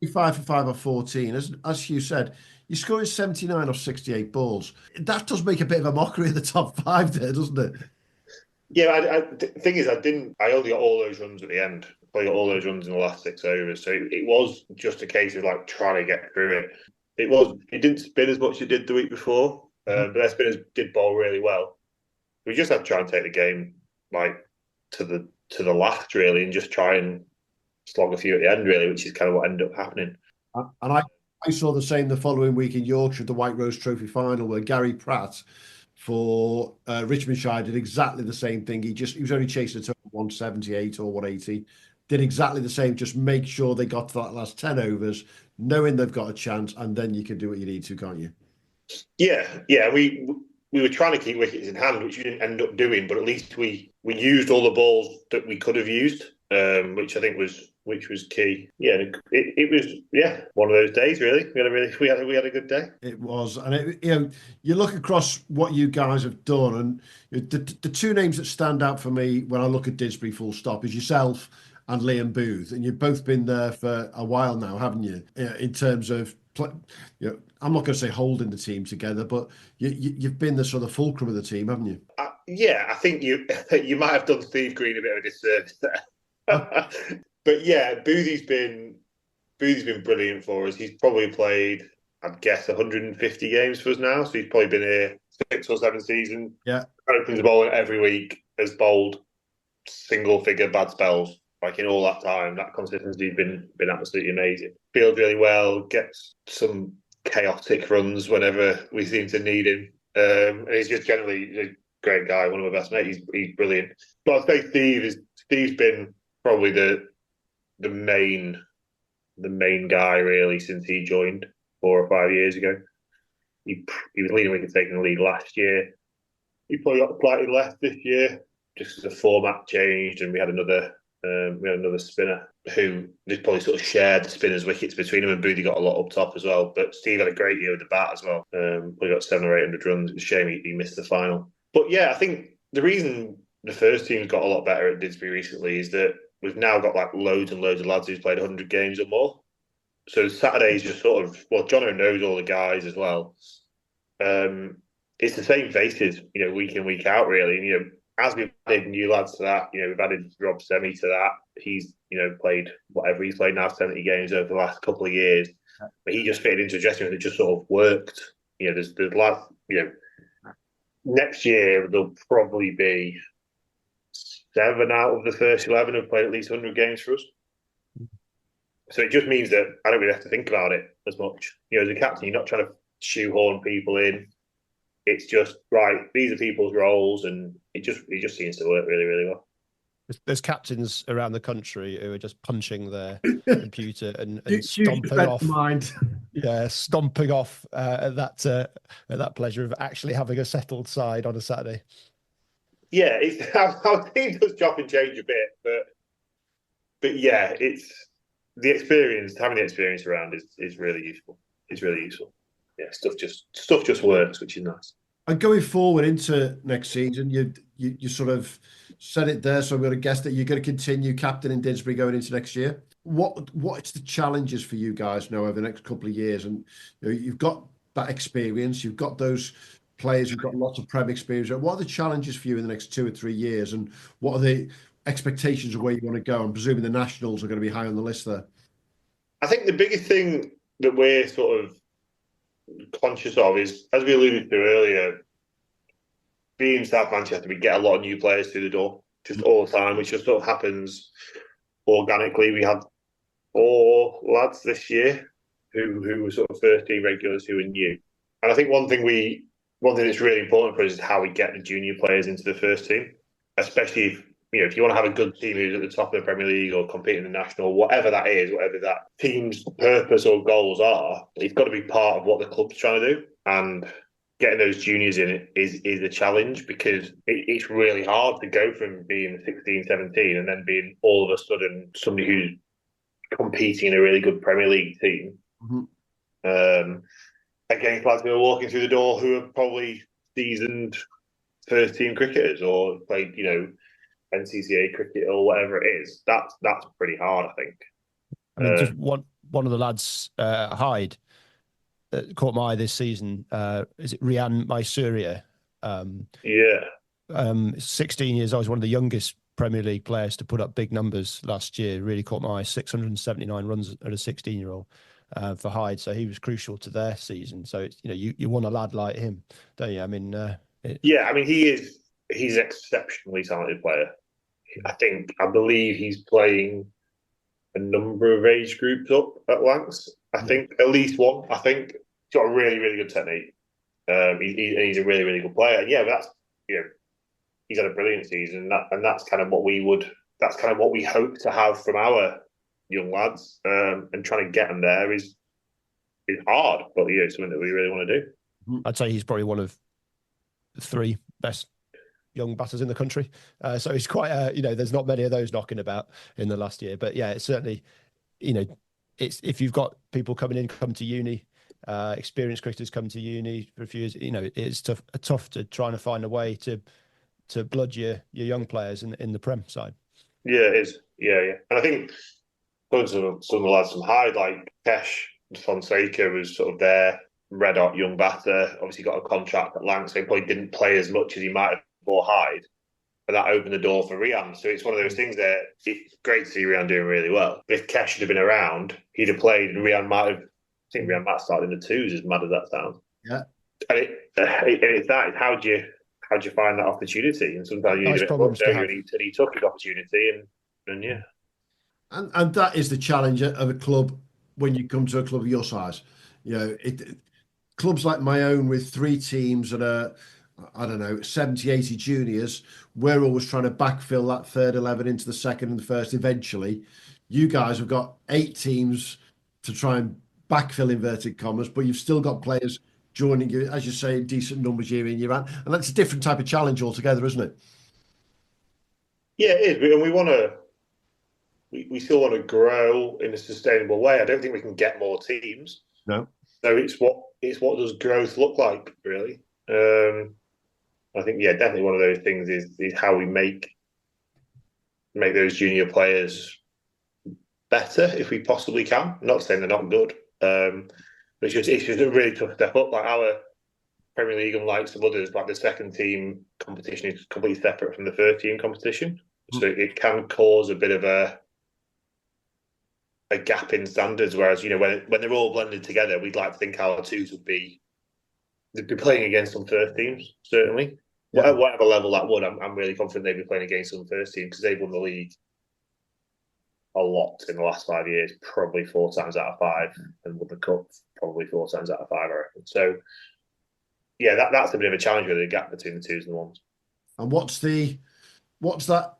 35 for 5 or 14. As Hugh said, you're scoring 79 off 68 balls. That does make a bit of a mockery of the top 5 there, doesn't it? Yeah, the thing is, I only got all those runs at the end. I got all those runs in the last 6 overs. So it was just a case of like trying to get through it. It didn't spin as much as it did the week before, but their spinners did bowl really well. We just had to try and take the game like to the last really, and just try and slog a few at the end really, which is kind of what ended up happening. And I saw the same the following week in Yorkshire, the White Rose Trophy final, where Gary Pratt for Richmondshire did exactly the same thing. He was only chasing a total of 178 or 180. Did exactly the same. Just make sure they got to that last 10 overs, knowing they've got a chance, and then you can do what you need to, can't you? Yeah. We were trying to keep wickets in hand, which we didn't end up doing, but at least we used all the balls that we could have used, which I think was key. Yeah, it was one of those days really. We had a good day. It was, and you look across what you guys have done, and the two names that stand out for me when I look at Didsbury full stop is yourself and Liam Booth, and you've both been there for a while now, haven't you? In terms of, I'm not going to say holding the team together, but you've been the sort of fulcrum of the team, haven't you? I think you might have done Steve Green a bit of a disservice there. But yeah, Boothie's been brilliant for us. He's probably played, I'd guess, 150 games for us now. So he's probably been here 6 or 7 seasons. Yeah, opens the ball every week, has bowled single figure bad spells. Like in all that time, that consistency's been absolutely amazing. Fields really well, gets some chaotic runs whenever we seem to need him. and he's just generally a great guy, one of my best mates. He's brilliant. But I'd say Steve's been probably the main guy really since he joined 4 or 5 years ago. He was leading wicket taking the league last year. He probably got slightly less this year, just as the format changed, and we had another spinner who just probably sort of shared the spinners' wickets between him, and Boothie got a lot up top as well. But Steve had a great year with the bat as well. Probably got 700 or 800 runs. It was a shame he missed the final. But yeah, I think the reason the first team's got a lot better at Didsbury recently is that we've now got like loads and loads of lads who's played 100 games or more. So Saturday's just sort of, well, Jonno knows all the guys as well. It's the same faces, week in, week out, really. And, as we've added new lads to that, we've added Rob Semi to that. He's, played whatever he's played now, 70 games over the last couple of years. But he just fitted into a dressing room that just sort of worked. There's lads, next year there'll probably be 7 out of the first 11 have played at least 100 games for us. So it just means that I don't really have to think about it as much. As a captain, you're not trying to shoehorn people in. It's just, right, these are people's roles, and it just seems to work really, really well. There's captains around the country who are just punching their computer and stomping off. Stomping off at that pleasure of actually having a settled side on a Saturday. Yeah, our team does chop and change a bit, but yeah, it's the experience. Having the experience around is really useful. It's really useful. Yeah, stuff just works, which is nice. And going forward into next season, you sort of said it there, so I'm going to guess that you're going to continue captaining Didsbury going into next year. What's the challenges for you guys now over the next couple of years? And you've got that experience, you've got those players who've got lots of Prem experience. What are the challenges for you in the next 2 or 3 years, and what are the expectations of where you want to go? I'm presuming the Nationals are going to be high on the list there. I think the biggest thing that we're sort of conscious of is, as we alluded to earlier, being South Manchester, we get a lot of new players through the door just all the time, which just sort of happens organically. We had 4 lads this year who were sort of first team regulars who are new, and I think one thing that's really important for us is how we get the junior players into the first team, especially if you want to have a good team who's at the top of the Premier League or competing in the National, whatever that is, whatever that team's purpose or goals are, it's got to be part of what the club's trying to do. And getting those juniors in is a challenge, because it's really hard to go from being 16, 17 and then being all of a sudden somebody who's competing in a really good Premier League team. Mm-hmm. Against lads who are walking through the door who are probably seasoned first team cricketers or played, NCCA cricket or whatever it is. That's pretty hard, I think. I mean, just one of the lads, Hyde, that caught my eye this season. Is it Rian Maisuria? 16 years old. He's one of the youngest Premier League players to put up big numbers last year. Really caught my eye. 679 runs at a 16-year-old for Hyde. So he was crucial to their season. So it's, you want a lad like him, don't you? I mean, he's an exceptionally talented player. I believe he's playing a number of age groups up at Lancs. I think at least one. I think he's got a really, really good technique. He's a really, really good player. And that's he's had a brilliant season, and that's kind of what we hope to have from our young lads. And trying to get them there is hard, but it's something that we really want to do. I'd say he's probably one of the 3 best young batters in the country. So he's quite, there's not many of those knocking about in the last year. But yeah, it's certainly, it's if you've got people come to uni, experienced cricketers come to uni for a few years, it's tough to try and find a way to blood your young players in the Prem side. Yeah, it is. Yeah. And I think some of the lads from Hyde, like Kesh Fonseca, was sort of their red hot young batter. Obviously got a contract at Lancs, so he probably didn't play as much as he might have for Hyde, but that opened the door for Rian. So it's one of those things that it's great to see Rian doing really well. But if Kesh had been around, he'd have played, and Rian might have started in the 2s, as mad as that sounds. Yeah. And it's how do you find that opportunity? And sometimes you need a bit more, and he took his opportunity, and yeah. And that is the challenge of a club when you come to a club of your size. clubs like my own with 3 teams and I don't know, 70, 80 juniors, we're always trying to backfill that third 11 into the second and the first eventually. You guys have got 8 teams to try and backfill inverted commas, but you've still got players joining you, as you say, decent numbers year in, year out. And that's a different type of challenge altogether, isn't it? Yeah, it is. And we want to, we still want to grow in a sustainable way. I don't think we can get more teams. No. So it's what does growth look like, really? I think, yeah, definitely one of those things is how we make those junior players better if we possibly can. I'm not saying they're not good, but it's just a really tough step up. Like our Premier League, unlike some others, like the second team competition is completely separate from the first team competition, so it can cause a bit of a gap in standards. Whereas, you know, when they're all blended together, we'd like to think our twos would be playing against some first teams, certainly. Yeah. Whatever level that would, I'm really confident they'd be playing against some first team because they've won the league a lot in the last 5 years, probably 4 times out of 5, and won the cup probably 4 times out of 5, I reckon. So, yeah, that's a bit of a challenge with the gap between the twos and the ones. And what's that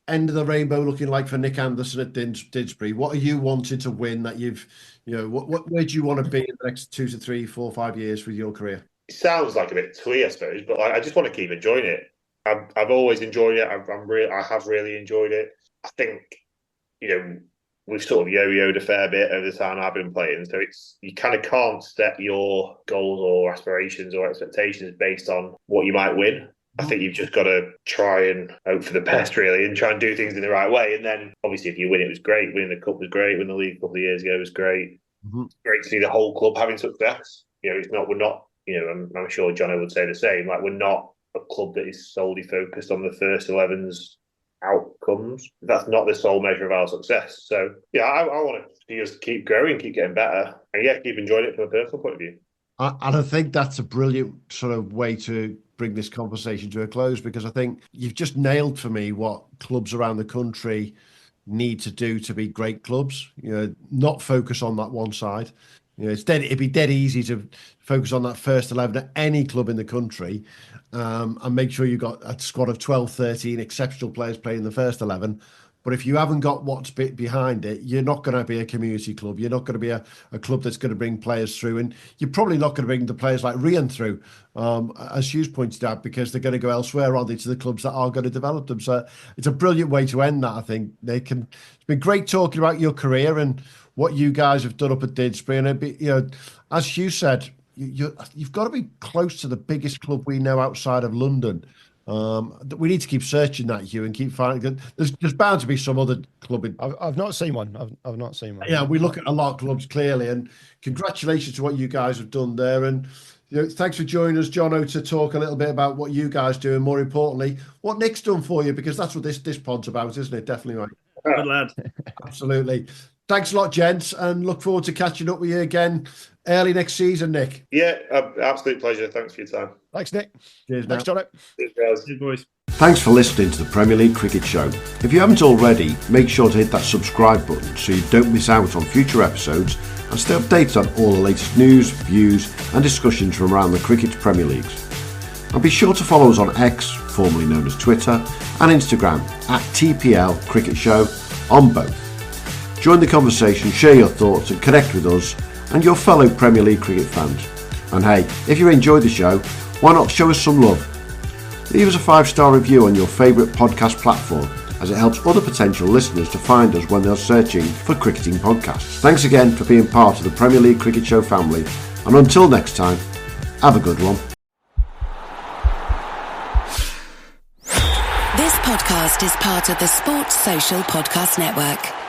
end of the rainbow looking like for Nick Anderson at Didsbury? What are you wanting to win that where do you want to be in the next 2 to 3, 4, 5 years with your career? It sounds like a bit twee, I suppose, but I just want to keep enjoying it. I've always enjoyed it. I have really enjoyed it. I think, you know, we've sort of yo-yoed a fair bit over the time I've been playing, so you kind of can't set your goals or aspirations or expectations based on what you might win. I think you've just got to try and hope for the best, really, and try and do things in the right way. And then, obviously, if you win, it was great. Winning the cup was great. Winning the league a couple of years ago was great. Mm-hmm. Great to see the whole club having success. You know, we're not. You know, I'm sure Jonno would say the same. Like, we're not a club that is solely focused on the first 11's outcomes. That's not the sole measure of our success. So, yeah, I want to see us keep growing, keep getting better, and yeah, keep enjoying it from a personal point of view. And I think that's a brilliant sort of way to bring this conversation to a close, because I think you've just nailed for me what clubs around the country need to do to be great clubs. You know, not focus on that one side. You know, it'd be dead easy to focus on that first 11 at any club in the country, and make sure you've got a squad of 12, 13 exceptional players playing in the first 11. But if you haven't got what's behind it, you're not going to be a community club. You're not going to be a club that's going to bring players through. And you're probably not going to bring the players like Rian through, as Hughes pointed out, because they're going to go elsewhere, aren't they, to the clubs that are going to develop them. So it's a brilliant way to end that, I think, Nick. And it's been great talking about your career and what you guys have done up at Didsbury. And, you know, as Hugh said, you've got to be close to the biggest club we know outside of London. We need to keep searching that, Hugh, and keep finding. There's bound to be some other club. I've not seen one. I've not seen one. Yeah, we look at a lot of clubs clearly, and congratulations to what you guys have done there. And you know, thanks for joining us, Jonno, to talk a little bit about what you guys do, and more importantly, what Nick's done for you, because that's what this pod's about, isn't it? Definitely right. Good lad. Absolutely. Thanks a lot, gents, and look forward to catching up with you again early next season, Nick. Yeah, absolute pleasure. Thanks for your time. Thanks, Nick. Cheers, thanks, Jonno. Cheers, boys. Thanks for listening to the Premier League Cricket Show. If you haven't already, make sure to hit that subscribe button so you don't miss out on future episodes and stay updated on all the latest news, views and discussions from around the cricket's Premier Leagues. And be sure to follow us on X, formerly known as Twitter, and Instagram at TPL Cricket Show on both. Join the conversation, share your thoughts and connect with us and your fellow Premier League cricket fans. And hey, if you enjoyed the show, why not show us some love? Leave us a 5-star review on your favourite podcast platform, as it helps other potential listeners to find us when they're searching for cricketing podcasts. Thanks again for being part of the Premier League Cricket Show family, and until next time, have a good one. This podcast is part of the Sports Social Podcast Network.